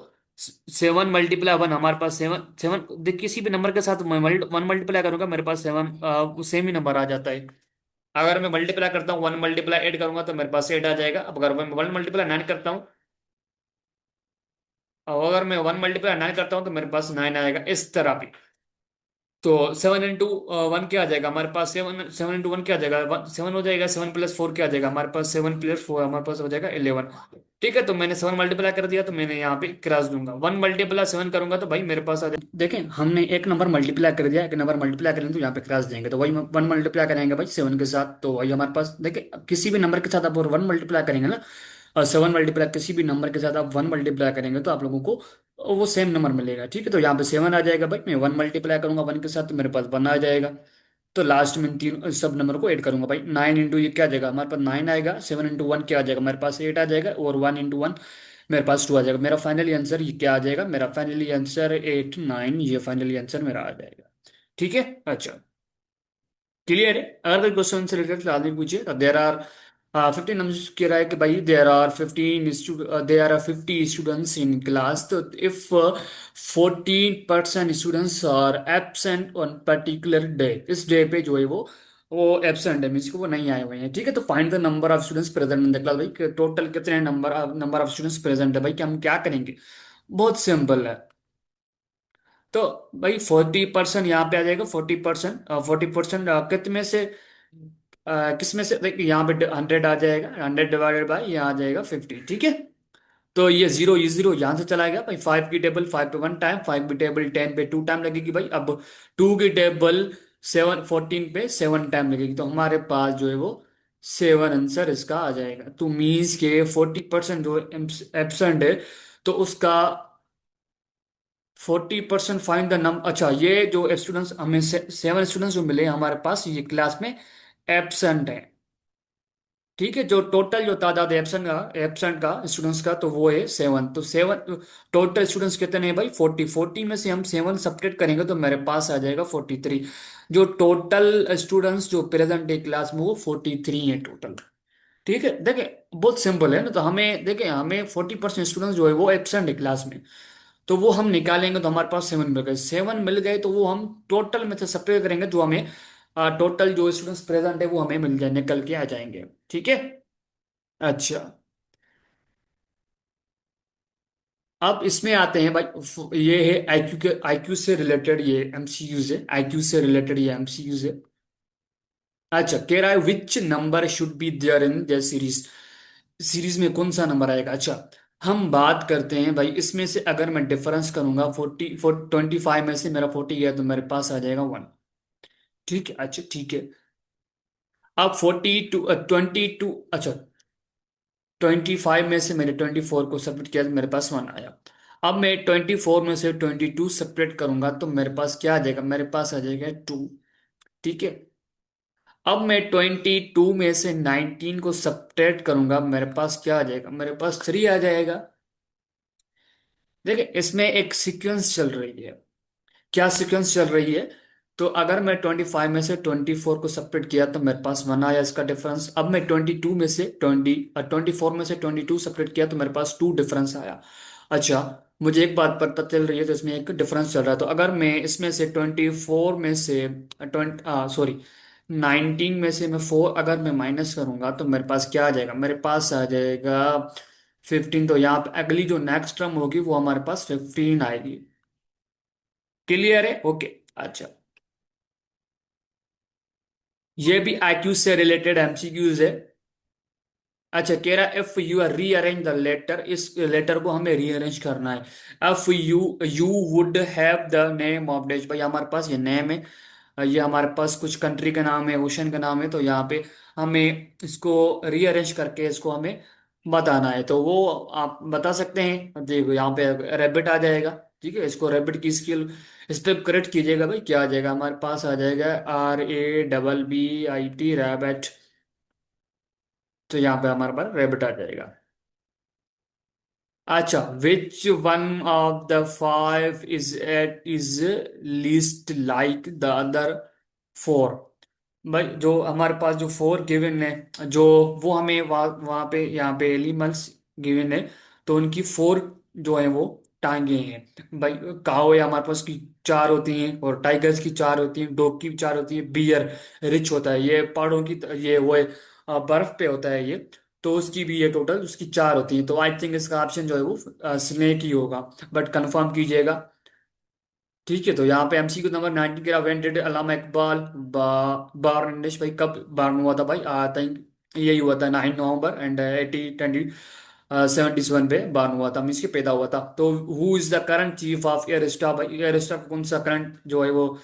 7 × 1 हमारे पास 7 7, देख किसी भी नंबर के साथ मैं 1 मल्टीप्लाई करूंगा, मेरे पास 7 सेम ही नंबर आ जाता है। अगर मैं मल्टीप्लाई करता हूँ, 1 × 8 करूंगा तो मेरे पास 8 आ जाएगा। अब अगर मैं 1 × 9 करता हूँ, और अगर मैं 1 × 9 करता हूँ तो मेरे पास 9 आएगा, इस तरह भी। तो 7 into 1 क्या आ जाएगा हमारे पास, 7 7 into 1 क्या आ जाएगा, 7 हो जाएगा। 7 + 4 क्या आ जाएगा हमारे पास, 7 + 4 हमारे पास हो जाएगा 11। ठीक है, तो मैंने 7 मल्टीप्लाई कर दिया, तो मैंने यहाँ पे क्रॉस दूंगा। 1 × 7 करूंगा तो भाई मेरे पास आ जाएगा, देखें हमने एक नंबर मल्टीप्लाई कर दिया, एक नंबर मल्टीप्लाई करेंगे तो यहाँ पे क्रॉस देंगे, तो वही 1 मल्टीप्लाई करेंगे भाई 7 के साथ, तो वही हमारे पास देखिए किसी भी नंबर के साथ आप 1 मल्टीप्लाई करेंगे ना, और 7 मल्टीप्लाई किसी भी नंबर के साथ आप 1 मल्टीप्लाई करेंगे तो आप लोगों को वो सेम नंबर मिलेगा। ठीक है, तो यहाँ पे 7 आ जाएगा भाई, मैं 1 मल्टीप्लाई करूंगा 1 के साथ तो मेरे पास 1 आ जाएगा। तो लास्ट में इन तीन सब नंबर को ऐड करूंगा भाई। 9 into ये क्या आ जाएगा हमारे पास, 9 आएगा। 7 into 1 क्या आ जाएगा मेरे पास, 8 आ जाएगा। और 1 into 1 मेरे पास 2 आ जाएगा। मेरा फाइनली आंसर ये क्या आ जाएगा, मेरा फाइनली आंसर 8 9, ये फाइनली आंसर मेरा आ जाएगा। ठीक है, अच्छा, क्लियर है। अगर कोई क्वेश्चन से रिलेटेड आदमी पूछे तो देर आर 15, हम कह रहा है कि भाई there are 50 students in class, तो if 14% students are absent on particular day, इस डे पे जो है वो एब्सेंट है, मीन्स कि वो नहीं आए हुए हैं। ठीक है, तो find the number of students present in the class, भाई टोटल कितने नंबर ऑफ स्टूडेंट्स प्रेजेंट है भाई, कि हम क्या करेंगे, बहुत सिंपल है। तो भाई 40% यहाँ पे आ जाएगा। 40%, 40% कितने से किस में से, देखिए यहाँ पे 100 आ जाएगा। 100 डिवाइडेड बाई यहाँ आ जाएगा 50। ठीक है, तो ये जीरो यहाँ से चला गया भाई। 5 की टेबल 5 पे 1 टाइम, 5 की टेबल 10 पे 2 टाइम लगेगी भाई। अब 2 की टेबल 14 पे 7 टाइम लगेगी, तो हमारे पास जो है वो 7 आंसर इसका आ जाएगा। तो मीन्स के 40% जो एब्सेंट है, तो उसका 40% फाइंड द नंबर। अच्छा, ये जो स्टूडेंट्स हमें 7 स्टूडेंट्स जो मिले हमारे पास ये क्लास में एब्सेंट है। ठीक है, जो टोटल जो तादाद है एब्सेंट का स्टूडेंट्स का, तो वो है 7। तो 7 टोटल स्टूडेंट्स कितने हैं भाई, 40 में से हम 7 सब्ट्रैक्ट करेंगे तो मेरे पास आ जाएगा 43। जो टोटल स्टूडेंट्स जो प्रेजेंट है क्लास में वो 43 है टोटल। ठीक है, देखिए बहुत सिंपल है ना, तो हमें देखिए हमें 40% स्टूडेंट्स जो है वो एब्सेंट है क्लास में, तो वो हम निकालेंगे तो हमारे पास 7 मिल गए। 7 मिल गए तो वो हम टोटल में से सब्ट्रैक्ट करेंगे, जो हमें टोटल जो स्टूडेंट्स प्रेजेंट है वो हमें मिल जाए, निकल के आ जाएंगे। ठीक है, अच्छा। अब इसमें आते हैं भाई, ये है आईक्यू के, आईक्यू से रिलेटेड ये एमसीक्यूज है, आईक्यू से रिलेटेड ये एमसीक्यूज है। अच्छा, कह रहा है which number should be there in the series, series में कौन सा नंबर आएगा। अच्छा, हम बात करते हैं भाई, इसमें से अगर मैं डिफरेंस करूंगा 25 में से मेरा 40 गया तो मेरे पास आ जाएगा 1। ठीक है, अच्छा ठीक है। अब 22, अच्छा 25 में से मैंने 24 को सबमिट किया तो मेरे पास 1 आया। अब मैं 24 में से 22 सेपरेट करूंगा तो मेरे पास क्या आ जाएगा, मेरे पास आ जाएगा 2। ठीक है, अब मैं 22 में से 19 को सब्ट्रैक्ट करूंगा, मेरे पास क्या आ जाएगा, मेरे पास 3 आ जाएगा। देखिए इसमें एक सीक्वेंस चल रही है, क्या सीक्वेंस चल रही है। तो अगर मैं 25 में से 24 को सेपरेट किया तो मेरे पास 1 आया इसका डिफरेंस। अब मैं 22 में से 24 में से 22 सेपरेट किया तो मेरे पास 2 डिफरेंस आया। अच्छा, मुझे एक बात पता चल रही है, तो इसमें एक डिफरेंस चल रहा है, तो अगर मैं इसमें से 24 में से 19 में से मैं 4 अगर मैं माइनस करूंगा तो मेरे पास क्या आ जाएगा, मेरे पास आ जाएगा 15। तो यहाँ पे अगली जो नेक्स्ट टर्म होगी वो हमारे पास 15 आएगी। क्लियर है, ओके, अच्छा। ये भी आईक्यू से रिलेटेड एमसीक्यूज है। अच्छा, कह रहा if you are rearrange the letter, इस लेटर को हमें रीअरेंज करना है। If you would have the name of देश, भाई हमारे पास ये नेम है, ये हमारे पास कुछ कंट्री का नाम है, ओशन का नाम है, तो यहाँ पे हमें इसको रीअरेंज करके इसको हमें बताना है, तो वो आप बता सकते हैं। देखो यहाँ पे रैबिट आ जाएगा। ठीक है, इसको रैबिट की स्किल इस पे करेक्ट कीजिएगा भाई, क्या आ जाएगा हमारे पास, आ जाएगा RABBIT, रैबिट। तो यहाँ पे हमारे पास रैबिट आ जाएगा। अच्छा, which one of the five is least like the other four. भाई जो हमारे पास जो फोर गिवन है, जो वो हमें वहाँ पे यहाँ पे एनिमल्स गिवन है, तो उनकी फोर जो है वो टांगे हैं। भाई काऊ है हमारे पास की चार होती हैं, और टाइगर्स की चार होती हैं, डॉग की चार होती है, बियर रिच होता है, ये पहाड़ों की ये वो है, बर्फ पे होता है ये, तो उसकी भी ये टोटल उसकी चार होती हैं, तो आई थिंक इसका ऑप्शन जो है वो स्नेक ही होगा, बट कंफर्म कीजिएगा। ठीक है, तो यहाँ पे MCQ नंबर 19 के व्हेन डिड अल्लामा इकबाल बार्न इन देश, भाई कब बार्न हुआ था भाई, आई थिंक यही हुआ था 9 नवंबर, एंड 1877 पे बार्न हुआ था, मीन्स के पैदा हुआ था। तो who is the current chief of air staff, भाई एयर स्टाफ कौन सा करंट जो है वो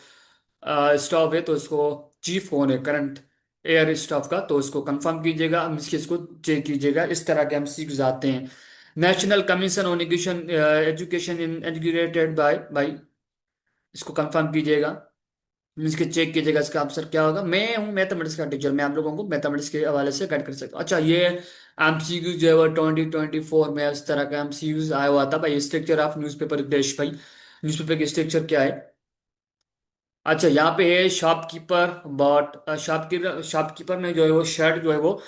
स्टाफ है, तो इसको चीफ कौन है करंट एयर स्टाफ का, तो इसको कंफर्म कीजिएगा, मीन्स के इसको चेक कीजिएगा, इस तरह के MCQs आते हैं। National commission on education, education in educated by, इसको कंफर्म कीजिएगा, मीन्स के चेक कीजिएगा इसका आंसर क्या होगा। मैं हूँ मैथमेटिक्स का टीचर, मैं आप लोगों को मैथमेटिक्स के हवाले से गाइड कर सकता हूँ। अच्छा, ये MCQ जो है वो 2024 में इस तरह का MCQs आया हुआ था भाई। स्ट्रक्चर ऑफ न्यूज़पेपर देश, भाई न्यूज़पेपर की स्ट्रक्चर क्या है। अच्छा, यहाँ पे है शॉपकीपर, बट शॉपकीपर ने जो है वो शर्ट जो है वो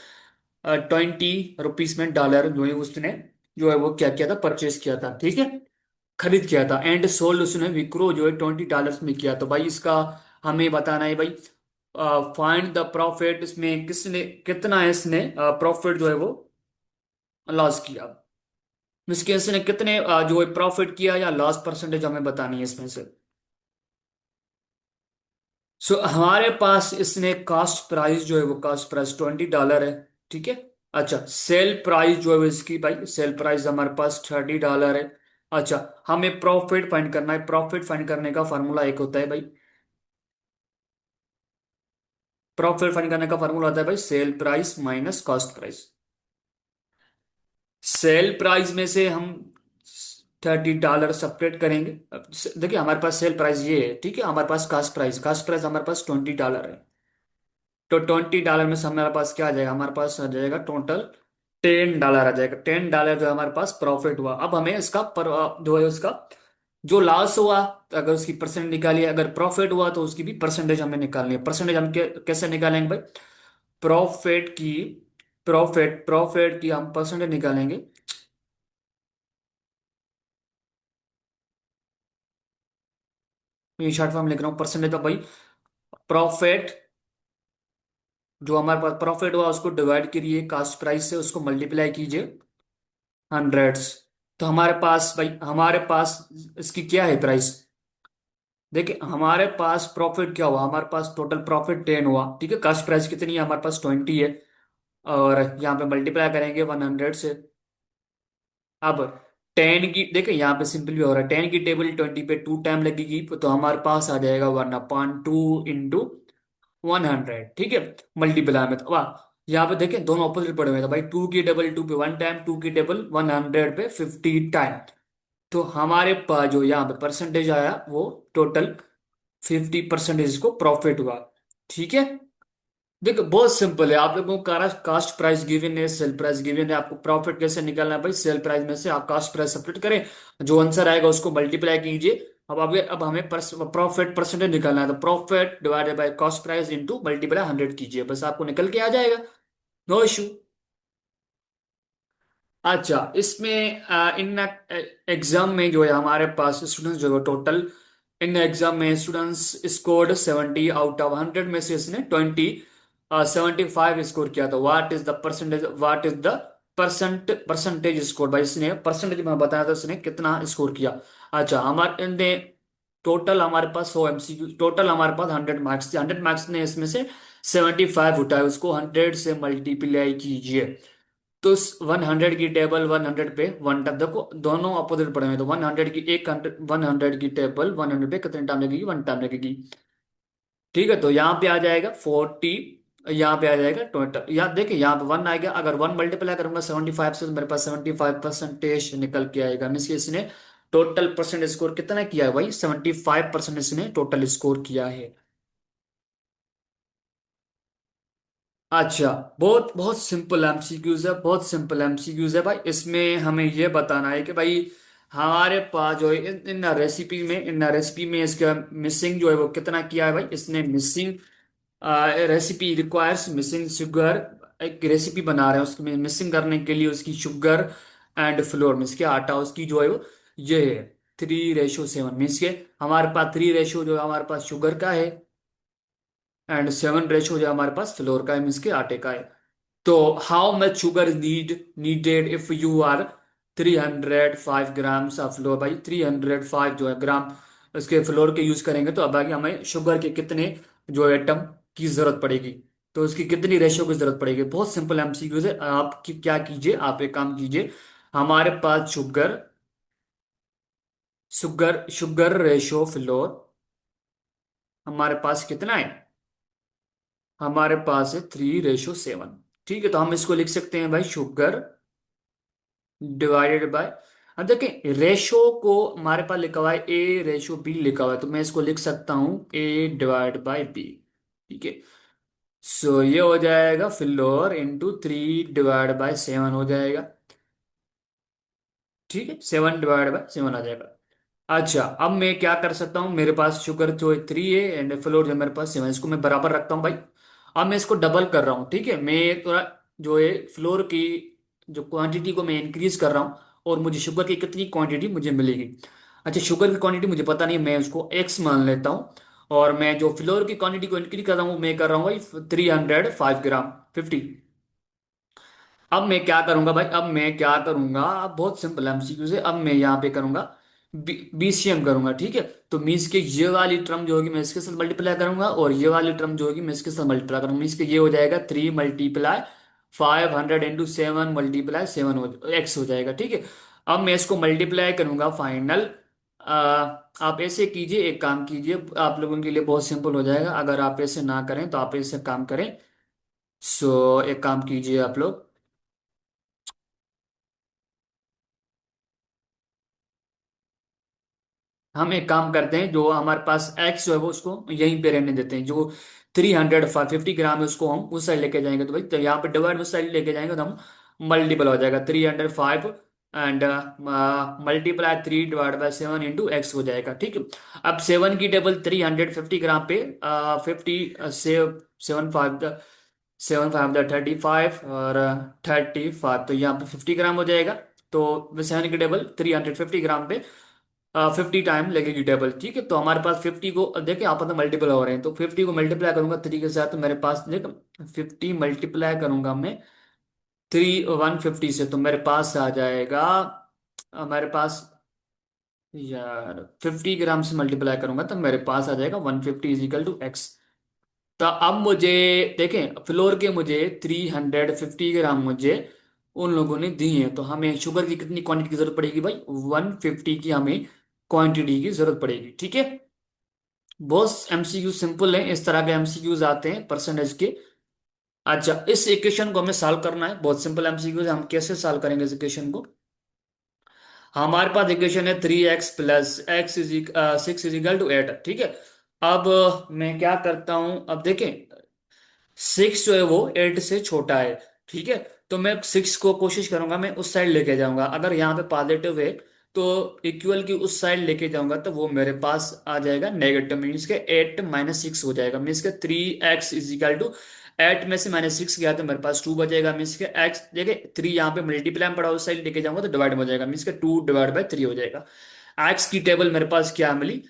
20 रुपीज में डॉलर जो है उसने जो है वो क्या किया था, परचेज किया था। ठीक है, खरीद किया था, एंड सोल्ड उसने विक्रो जो है $20 में किया। तो भाई इसका हमें बताना है भाई, फाइंड द प्रॉफिट, इसमें किसने कितना है इसने प्रॉफिट जो है वो लॉस किया, मीन्स कि इसने कितने जो है प्रॉफिट किया या लॉस परसेंटेज हमें बतानी है इसमें से। सो हमारे पास इसने कास्ट प्राइस जो है वो कास्ट प्राइस $20 है। ठीक है। अच्छा, सेल प्राइस जो है वो इसकी, भाई सेल प्राइस हमारे पास $30 है। अच्छा, हमें प्रॉफिट फाइंड करना है, प्रॉफिट फाइंड करने का फार्मूला एक होता है भाई, प्रॉफिट फाइंड करने का फार्मूला होता है भाई sale price minus cost price. Sale price में से हम $30 सेपरेट करेंगे। अब देखिए हमारे पास सेल प्राइस ये है, ठीक है, हमारे पास कास्ट प्राइस हमारे पास $20 है, तो $20 में से हमारे पास क्या आ जाएगा, हमारे पास आ जाएगा टोटल $10 आ जाएगा। $10 जो हमारे पास प्रॉफिट हुआ। अब हमें इसका जो है उसका जो लॉस हुआ, अगर उसकी परसेंट निकालिए, अगर प्रॉफिट हुआ तो उसकी भी परसेंटेज हमें निकालनी है। परसेंटेज हम कैसे निकालेंगे भाई, प्रॉफिट की प्रॉफिट की हम परसेंटेज निकालेंगे। ये शॉर्ट फॉर्म लिख रहा हूँ, परसेंटेज ऑफ भाई प्रॉफिट, जो हमारे पास प्रॉफिट हुआ उसको डिवाइड करिए कास्ट प्राइस से, उसको मल्टीप्लाई कीजिए हंड्रेड्स। तो हमारे पास भाई, हमारे पास इसकी क्या है प्राइस, देखिए हमारे पास प्रॉफिट क्या हुआ, हमारे पास टोटल प्रॉफिट 10 हुआ। ठीक है, कास्ट प्राइस कितनी है, हमारे पास 20 है, और यहाँ पे मल्टीप्लाई करेंगे 100 से। अब 10 की देखिए यहाँ पे सिंपल भी हो रहा है, 10 की टेबल 20 पे 2 टाइम लगेगी, तो हमारे पास आ जाएगा 1/2 इंटू 100। ठीक है, मल्टीप्लाई में तो वाह, यहाँ पे देखें दोनों ऑपोजिट पड़े हुए थे भाई, 2 की टेबल 2 पे 1 टाइम, 2 की टेबल 100 पे 50 टाइम। तो हमारे पास जो यहाँ पे परसेंटेज आया वो टोटल 50% को प्रॉफिट हुआ। ठीक है, देखो बहुत सिंपल है, आप लोगों को कास्ट प्राइस गिवन है, सेल प्राइस गिवन है, आपको प्रॉफिट कैसे निकालना है भाई, सेल प्राइस में से आप कास्ट प्राइस सेपरेट करें, जो आंसर आएगा उसको मल्टीप्लाई कीजिए। अब हमें प्रॉफिट परसेंटेज निकालना है, तो profit divided by cost price into multiply 100 कीजिए, बस आपको निकल के आ जाएगा, नो इशू। अच्छा, इसमें इन एग्जाम में जो है हमारे पास स्टूडेंट्स जो है टोटल, इन एग्जाम में स्टूडेंट्स स्कोर्ड 70 आउट ऑफ 100 में से इसने 75 स्कोर किया, तो what is the percentage, what is the percentage score, भाई इसने परसेंटेज में बताया था इसने कितना स्कोर किया। अच्छा, हमारे टोटल हमारे पास 100 MCQ, टोटल हमारे पास 100 मार्क्स थे, 100 मार्क्स ने इसमें से 75 उठा है, उसको 100 से मल्टीप्लाई कीजिए। तो 100 की टेबल 100 पे वन टाइम, देखो दोनों अपोजिट पड़े हुए हैं, तो 100 की एक 100 की टेबल 100 पे कितने टाइम लगेगी, वन टाइम लगेगी। ठीक है, तो यहाँ पे आ जाएगा 40, यहाँ पे आ जाएगा टोटल, यहाँ देखिए यहाँ पे वन आएगा, अगर वन मल्टीप्लाई करूंगा 75 से तो मेरे पास 75% निकल के आएगा, मीन्स कि इसने टोटल परसेंट स्कोर कितना किया है भाई, 75% इसने टोटल स्कोर किया है। अच्छा, बहुत बहुत सिंपल एमसीक्यूज है, बहुत सिंपल एमसीक्यूज है भाई। इसमें हमें ये बताना है कि भाई हमारे पास जो है इन रेसिपी में इसका मिसिंग जो है वो कितना किया है भाई, इसने missing recipe requires missing sugar. एक रेसिपी बना रहे हैं, उसमें मिसिंग करने के लिए उसकी शुगर एंड फ्लोर मीन्स के आटा उसकी जो है वो ये है 3:7, मीन्स के हमारे पास 3 रेशो जो है हमारे पास शुगर का है, एंड 7 रेशो जो हमारे पास फ्लोर का है मीन्स के आटे का है। तो how much sugar needed if you are 305 grams of flour, भाई 305 जो है ग्राम उसके फ्लोर के यूज करेंगे, तो अब आगे हमें शुगर के कितने जो एटम की जरूरत पड़ेगी, तो उसकी कितनी रेशियो की जरूरत पड़ेगी। बहुत सिंपल एमसीक्यू है। आप क्या कीजिए, आप एक काम कीजिए, हमारे पास sugar sugar sugar ratio flour हमारे पास कितना है, हमारे पास है 3:7। ठीक है, तो हम इसको लिख सकते हैं भाई शुगर डिवाइडेड बाय, अब देखिए रेशो को हमारे पास लिखा हुआ है A/B लिखा हुआ है, तो मैं इसको लिख सकता हूं A/B। ठीक है, सो ये हो जाएगा फ्लोर इंटू 3/7 हो जाएगा। ठीक है, 7/7 आ जाएगा। अच्छा, अब मैं क्या कर सकता हूँ, मेरे पास शुगर जो है 3 है एंड फ्लोर जो है मेरे पास 7, इसको मैं बराबर रखता हूँ भाई। अब मैं इसको डबल कर रहा हूँ, ठीक है, मैं थोड़ा जो है फ्लोर की जो क्वांटिटी को मैं इंक्रीज कर रहा हूँ, और मुझे शुगर की कितनी क्वांटिटी मुझे मिलेगी। अच्छा, शुगर की क्वांटिटी मुझे पता नहीं, मैं उसको एक्स मान लेता हूँ, और मैं जो फ्लोर की क्वांटिटी को इंक्रीज कर रहा हूँ मैं कर रहा हूँ भाई 305 ग्राम 50। अब मैं क्या करूंगा भाई, अब मैं क्या करूंगा, अब बहुत सिंपल एमसीक्यू से, अब मैं यहाँ पे करूंगा बीसीएम करूंगा। ठीक है, तो मीन्स के ये वाली टर्म जो होगी मैं इसके साथ मल्टीप्लाई करूंगा, और ये वाली टर्म जो होगी मैं इसके साथ मल्टीप्लाई करूंगा, मीन्स के ये हो जाएगा 3 × 500 × 7 मल्टीप्लाई 7 एक्स हो जाएगा। ठीक है, अब मैं इसको मल्टीप्लाई करूंगा फाइनल। आप ऐसे कीजिए, एक काम कीजिए, आप लोगों के लिए बहुत सिंपल हो जाएगा, अगर आप ऐसे ना करें तो आप ऐसे काम करें। सो एक काम कीजिए आप लोग, हम एक काम करते हैं, जो हमारे पास एक्स जो है वो उसको यहीं पे रहने देते हैं, जो 350 ग्राम है उसको हम उस साइड लेके जाएंगे, तो भाई तो यहाँ पे डिवाइड उस साइड लेके जाएंगे तो हम मल्टीपल हो जाएगा 305 एंड मल्टीप्लाई 3/7 इंटू एक्स हो जाएगा। ठीक है, अब 7 की टेबल 350 ग्राम पे 50 7 5 7 5 35 और 35, तो यहाँ पे 50 ग्राम हो जाएगा। तो 7 की टेबल 350 ग्राम पे 50 टाइम लगेगी टेबल। ठीक है, तो हमारे पास 50 को देखिए आप तो मल्टीपल हो रहे हैं, तो 50 को मल्टीप्लाई करूंगा 3 के साथ, तो मेरे पास देख 50 मल्टीप्लाई करूंगा मैं 150 से, तो मेरे पास आ जाएगा मेरे पास यार 50 ग्राम से मल्टीप्लाई करूंगा तो मेरे पास आ जाएगा 150 = x। तो अब मुझे देखें फ्लोर के मुझे 350 ग्राम मुझे उन लोगों ने दी है, तो हमें शुगर की कितनी क्वांटिटी की जरूरत पड़ेगी भाई, 150 की हमें क्वांटिटी की जरूरत पड़ेगी। ठीक है, बहुत एमसीक्यू सिंपल है, इस तरह के एमसीक्यूज आते हैं परसेंटेज के। अच्छा, इस इक्वेशन को हमें सॉल्व करना है, बहुत सिंपल एमसीक्यूज, हम कैसे सॉल्व करेंगे इस इक्वेशन को। हमारे पास इक्वेशन है 3x + 6 = 8। ठीक है, अब मैं क्या करता हूं, अब देखें 6 जो है वो 8 से छोटा है। ठीक है, तो मैं 6 को कोशिश करूंगा मैं उस साइड लेके जाऊंगा, अगर यहाँ पे पॉजिटिव है तो इक्वल की उस साइड लेके जाऊंगा तो वो मेरे पास आ जाएगा नेगेटिव, मीन्स के 8 - 6 हो जाएगा, मीन्स के 3x = 8 में से -6 गया तो मेरे पास 2 बचेगा, मीन्स के एक्स देखिए 3 यहाँ पे मल्टीप्लाई में पड़ा उस साइड लेके जाऊंगा तो डिवाइड हो जाएगा, मीन्स के 2/3 हो जाएगा। एक्स की टेबल मेरे पास क्या मिली,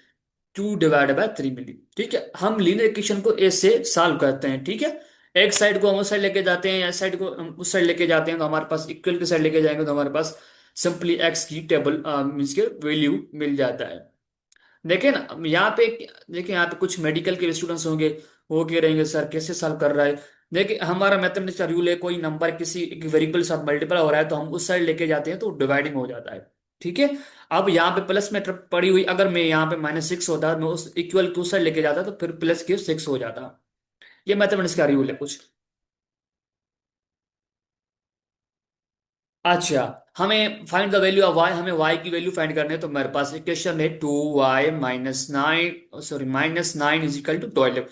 2/3 मिली। ठीक है, हम लीनियर इक्वेशन को ऐसे सॉल्व करते हैं। ठीक है, एक साइड को हम उस साइड लेके जाते हैं, इस साइड को हम उस साइड लेके जाते हैं, तो हमारे पास इक्वल की साइड लेके जाएंगे तो हमारे पास सिंपली एक्स की टेबल मीन्स के वैल्यू मिल जाता है। देखिए ना, यहाँ पे देखिए यहाँ पे कुछ मेडिकल के स्टूडेंट्स होंगे, वो कह रहेंगे सर कैसे सॉल्व कर रहा है। देखिए हमारा मैथमेटिक्स का रूल है, कोई नंबर किसी एक वेरिएबल के साथ मल्टीप्लाई हो रहा है तो हम उस साइड लेके जाते हैं तो डिवाइडिंग हो जाता है। ठीक है। अब यहाँ पे प्लस में पड़ी हुई, अगर मैं यहाँ पे -6 होता मैं उस इक्वल टू साइड लेके जाता तो फिर प्लस के 6 हो जाता। ये मैथमेटिक्स का रूल है कुछ। अच्छा, हमें find the value of y, हमें y की वैल्यू फाइंड करनी है तो मेरे पास इक्वेशन है 2y - 9, sorry -9 is equal to 12।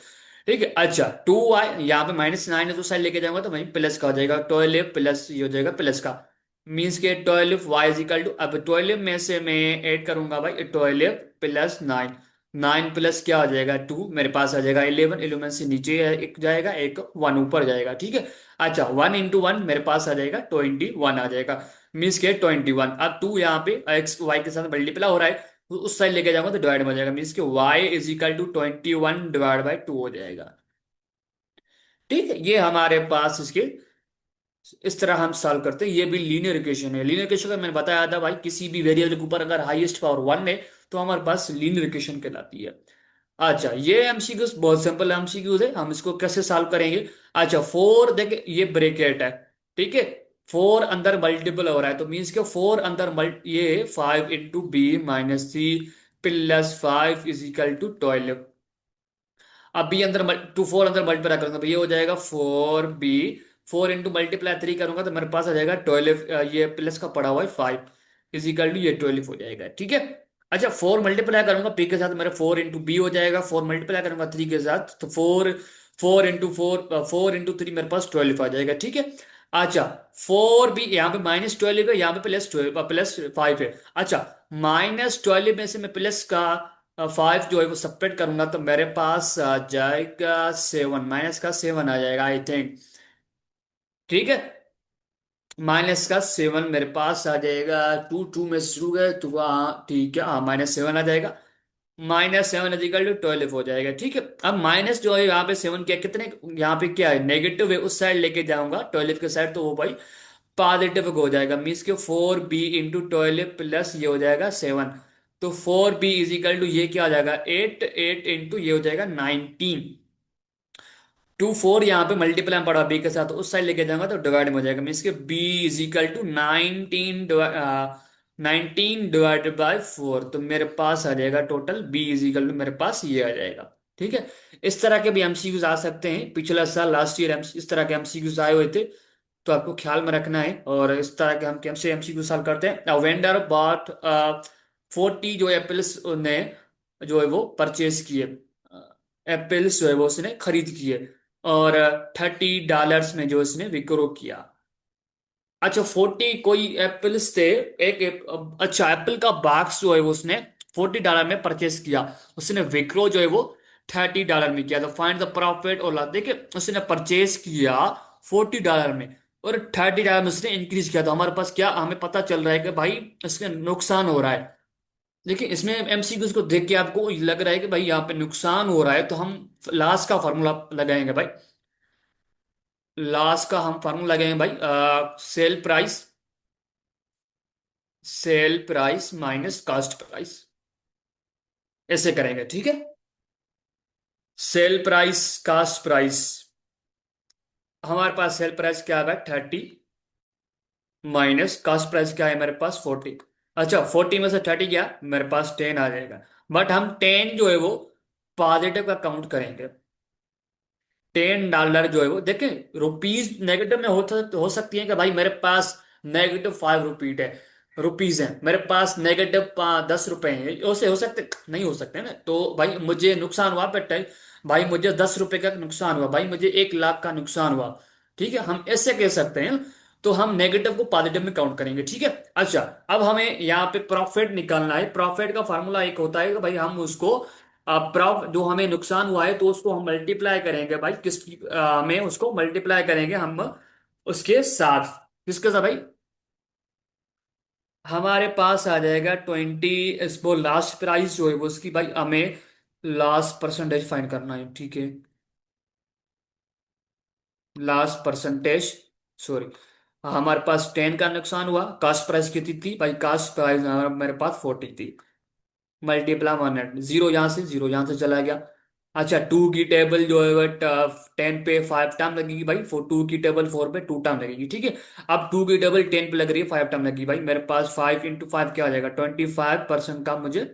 ठीक है। अच्छा 2y, यहाँ पे -9 है तो साइड लेके जाऊंगा तो वहीं प्लस का हो जाएगा, 12 प्लस ये हो जाएगा प्लस का। मीन्स के 12 y इज इक्वल टू, अब 12 में से मैं ऐड करूंगा भाई 12 प्लस 9, 9 प्लस क्या हो जाएगा 2, मेरे पास आ जाएगा 11, 11 से नीचे एक जाएगा एक 1 ऊपर जाएगा। ठीक है। अच्छा 1 × 1 मेरे पास आ जाएगा 21 आ जाएगा। मीन्स के 21, अब 2 यहाँ पे एक्स वाई के साथ मल्टीप्लाई हो रहा है तो उस साइड लेके जाऊंगा तो डिवाइड हो जाएगा, मीन्स के वाई इज इक्वल टू 21/2 हो जाएगा। ठीक है। ये हमारे पास इसके इस तरह हम सॉल्व करते हैं। ये भी लीनियर इक्वेशन है। लीनियर इक्वेशन का मैंने बताया था भाई, किसी भी वेरिएबल के ऊपर अगर हाईएस्ट पावर 1 है तो हमारे पास लीनियर इक्वेशन कहलाती है। अच्छा ये एमसीक्यूज बहुत सिंपल एमसीक्यूज है, हम इसको कैसे सॉल्व करेंगे। अच्छा 4 देखे ये ब्रेकेट है। ठीक है। 4 अंदर मल्टीपल हो रहा है तो मीन्स के 4 अंदर मल्ट ये 5 × b - 3 plus 5 is equal to 12। अब बी अंदर 4 अंदर मल्टीप्लाई करूंगा तो ये हो जाएगा 4b, 4 × 3 करूंगा तो मेरे पास आ जाएगा 12, ये प्लस का पड़ा हुआ है 5 इज इक्वल टू ये 12 हो जाएगा। ठीक है। अच्छा 4 मल्टीप्लाई करूंगा पी के साथ, मेरा 4 × b हो जाएगा, 4 मल्टीप्लाई करूंगा 3 के साथ तो 4 × 3 मेरे पास 12 आ जाएगा। ठीक है। अच्छा 4b यहाँ पे -12 है, यहाँ पे +5 है। अच्छा -12 में से मैं प्लस का 5 जो है वो सब्ट्रैक्ट करूंगा तो मेरे पास आ जाएगा 7, -7 आ जाएगा आई थिंक। ठीक है। -7 मेरे पास आ जाएगा, 2 में से शुरू है तो हाँ ठीक है, हाँ -7 आ जाएगा। -7 इजिकल टू 12 हो जाएगा। ठीक है। अब माइनस जो है यहाँ पे 7 क्या कितने, यहाँ पे क्या है नेगेटिव है, उस साइड लेके जाऊंगा 12 के साइड तो वो भाई पॉजिटिव हो जाएगा। मीन्स के 4b × 12 प्लस ये हो जाएगा 7, तो 4b इजिकल टू ये क्या हो जाएगा 8, 8 इंटू ये हो जाएगा 19। 4 यहाँ पे मल्टीप्लाई में पड़ा बी के साथ तो उस साइड लेके जाऊंगा तो डिवाइड में हो जाएगा। मीन्स के B is equal to 19 divided by 4, तो मेरे पास आ जाएगा टोटल बी इजिकल टू मेरे पास ये आ जाएगा। ठीक है। इस तरह के भी एमसीक्यूज आ सकते हैं, पिछला साल लास्ट ईयर इस तरह के एमसीक्यूज आए हुए थे तो आपको ख्याल में रखना है। और इस तरह के हम कैसे एमसीक्यू सॉल्व करते हैं। वेंडर बॉट 40 जो एप्पल्स ने जो है वो परचेज किए, एप्पल्स जो है वो उसने खरीद किए, और $30 में जो इसने विक्रो किया। अच्छा 40 कोई एप्पल्स थे, अच्छा एप्पल का बॉक्स जो है वो उसने $40 में परचेस किया, उसने विक्रो जो है वो $30 में किया। तो फाइंड द प्रॉफिट और लॉस। देखिए उसने परचेस किया $40 में और $30 में उसने इंक्रीज किया, तो हमारे पास क्या हमें पता चल रहा है कि भाई इसके नुकसान हो रहा है। देखिए इसमें एमसीक्यूज को देख के आपको लग रहा है कि भाई यहाँ पे नुकसान हो रहा है तो हम लॉस का फॉर्मूला लगाएंगे भाई। लॉस का हम फार्मूला लगाएंगे भाई, sale price minus cost price, ऐसे करेंगे। ठीक है। सेल प्राइस कॉस्ट प्राइस, हमारे पास सेल प्राइस क्या आ 30 माइनस कॉस्ट प्राइस क्या है मेरे पास 40। अच्छा 40 में से 30 गया मेरे पास 10 आ जाएगा, बट हम 10 जो है वो पॉजिटिव का काउंट करेंगे। $10 जो है वो देखें रुपीज नेगेटिव में हो सकती है कि भाई मेरे पास -5 रुपीट है, रुपीज है मेरे पास, -10 रुपए हैं, ऐसे हो सकते नहीं हो सकते ना। तो भाई मुझे नुकसान हुआ बेटा, भाई मुझे 10 रुपए का नुकसान हुआ, भाई मुझे 1 लाख का नुकसान हुआ। ठीक है, हम ऐसे कह सकते हैं। तो हम नेगेटिव को पॉजिटिव में काउंट करेंगे। ठीक है। अच्छा अब हमें यहाँ पे प्रॉफिट निकालना है। प्रॉफिट का फार्मूला एक होता है कि भाई हम उसको प्रॉफ जो हमें नुकसान हुआ है तो उसको हम मल्टीप्लाई करेंगे भाई हमें उसको मल्टीप्लाई करेंगे हम उसके साथ, किसके साथ भाई, हमारे पास आ जाएगा 20, इसको लास्ट प्राइस जो है वो उसकी भाई हमें लास्ट परसेंटेज फाइंड करना है। ठीक है। लास्ट परसेंटेज, सॉरी, हमारे पास 10 का नुकसान हुआ, कास्ट प्राइस कितनी थी भाई, कास्ट प्राइस मेरे पास 40 थी, मल्टीप्लाई 100, जीरो यहाँ से चला गया, अच्छा, टू की टेबल जो है वो 10 पे 5 टाइम लगेगी भाई, फोर टू की टेबल 4 पे 2 टाइम लगेगी, ठीक है। अब टू की टेबल 10 पे लग रही है, 5 टाइम लगेगी भाई, मेरे पास 5 × 5 क्या आ जाएगा, 25% का मुझे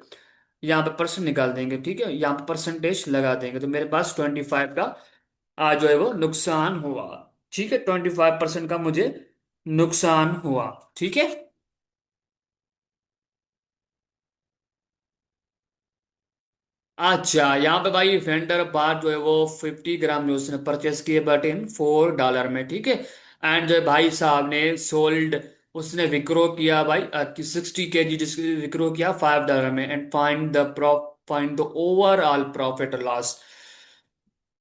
यहाँ पे परसेंट निकाल देंगे, ठीक है, यहाँ पे परसेंटेज लगा देंगे, तो मेरे पास 25 का जो है वो नुकसान हुआ, ठीक है, 25% का मुझे नुकसान हुआ, ठीक है। अच्छा, यहाँ पे भाई फेंडर बार जो है वो 50 ग्राम जो उसने परचेस किए, बट इन $4 में, ठीक है। एंड जो है भाई साहब ने सोल्ड, उसने विक्रो किया भाई 60 kg, जिसके विक्रो किया $5 में, and find the overall profit loss.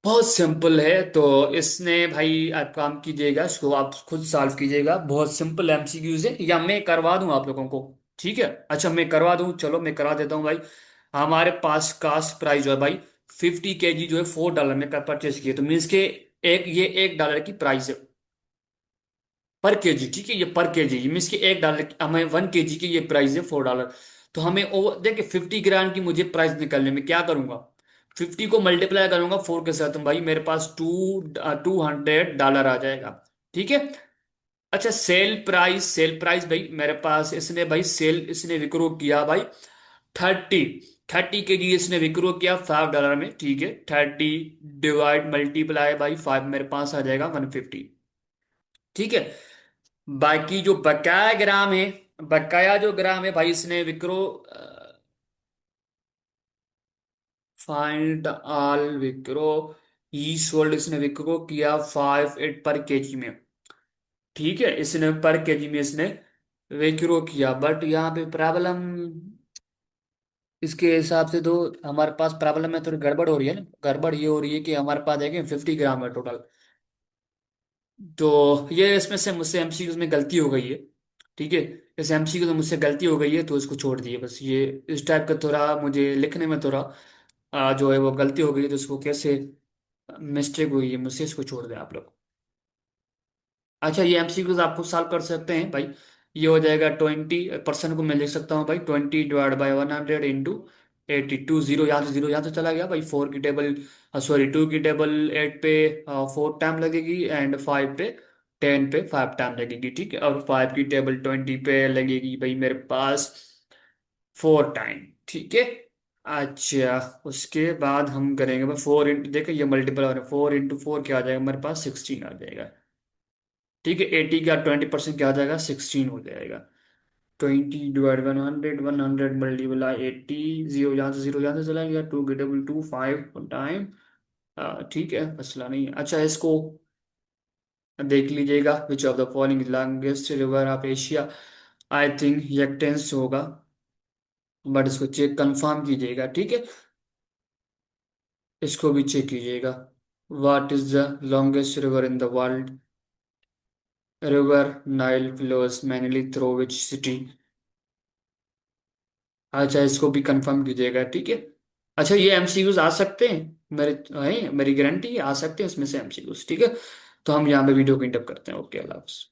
बहुत सिंपल है, तो इसने भाई आप काम कीजिएगा, इसको आप खुद सॉल्व कीजिएगा, बहुत सिंपल एमसीक्यूज है, या मैं करवा दूं आप लोगों को, ठीक है। अच्छा, मैं करवा दूं, चलो मैं करा देता हूँ भाई। हमारे पास कास्ट प्राइस जो है भाई 50 kg जो है $4 में परचेज किए, तो मीन्स के एक ये $1 की प्राइस है पर केजी, ठीक है, ये पर केजी मीन्स कि $1 की, हमें 1 kg की ये प्राइस है $4। तो हमें ओवर देखिए 50 ग्राम की मुझे प्राइस निकालने में क्या करूंगा, 50 को मल्टीप्लाई करूंगा 4 के साथ, तो भाई मेरे पास $200 आ जाएगा, ठीक है। अच्छा, सेल प्राइस भाई मेरे पास, इसने भाई सेल इसने विक्रो किया भाई 30 के जी इसने विक्रो किया $5 में, ठीक है, 30 डिवाइड मल्टीप्लाई बाई 5 मेरे पास आ जाएगा 150, ठीक है। बाकी जो बकाया ग्राम है, बकाया जो ग्राम है भाई इसने विक्रो, फाइंड ऑल विक्रो ई सोल्ड, इसने विक्रो किया 5 8 पर केजी में, ठीक है, इसने पर केजी में इसने विक्रो किया, बट यहाँ पे प्रॉब्लम, इसके हिसाब से तो हमारे पास प्रॉब्लम है, थोड़ी गड़बड़ हो रही है ना, गड़बड़ ये हो रही है कि हमारे पास देखिए 50 ग्राम है टोटल, तो ये इसमें से मुझसे एमसीक्यूज में गलती हो गई है, ठीक है, इस एमसीक्यू में मुझसे गलती हो गई है, तो इसको छोड़ दिए, बस ये इस टाइप का थोड़ा मुझे लिखने में थोड़ा जो है वो गलती हो गई है, तो इसको कैसे मिस्टेक हुई है मुझसे, इसको छोड़ दें आप लोग। अच्छा, ये एमसीक्यूज आप खुद सॉल्व कर सकते हैं भाई, ये हो जाएगा 20% को मैं लिख सकता हूँ भाई 20 डिवाइड बाई 100 इंटू 82, जीरो यहाँ से चला गया भाई, 4 की टेबल, सॉरी 2 की टेबल 8 पे 4 टाइम लगेगी, एंड 5 पे 10 पे 5 टाइम लगेगी, ठीक है, और 5 की टेबल 20 पे लगेगी भाई मेरे पास 4 टाइम, ठीक है। अच्छा, उसके बाद हम करेंगे भाई 4 इंटू, देखिए ये मल्टीपल और 4 × 4 क्या आ जाएगा मेरे पास, 16 आ जाएगा, ठीक है। 80 का 20% क्या आ जाएगा, 16 हो जाएगा। 20 डिवाइड 100, 100 मल्टीप्लाई 80, जीरो यहाँ से चला गया, 2 की टेबल 2 5 टाइम, ठीक है, मसला नहीं है। अच्छा, इसको देख लीजिएगा, which of the following longest river of Asia, I think Yangtze होगा, बट इसको चेक कंफर्म कीजिएगा, ठीक है, इसको भी चेक कीजिएगा। What is the longest river in the world, river Nile flows mainly through which city. अच्छा, इसको भी कंफर्म कीजिएगा, ठीक है। अच्छा, ये एमसीक्यूज आ सकते हैं, मेरे है मेरी गारंटी आ सकते हैं इसमें से एमसीक्यूज, ठीक है। तो हम यहाँ पे वीडियो को इंटअप करते हैं, ओके, अल्लाह हाफ़िज़।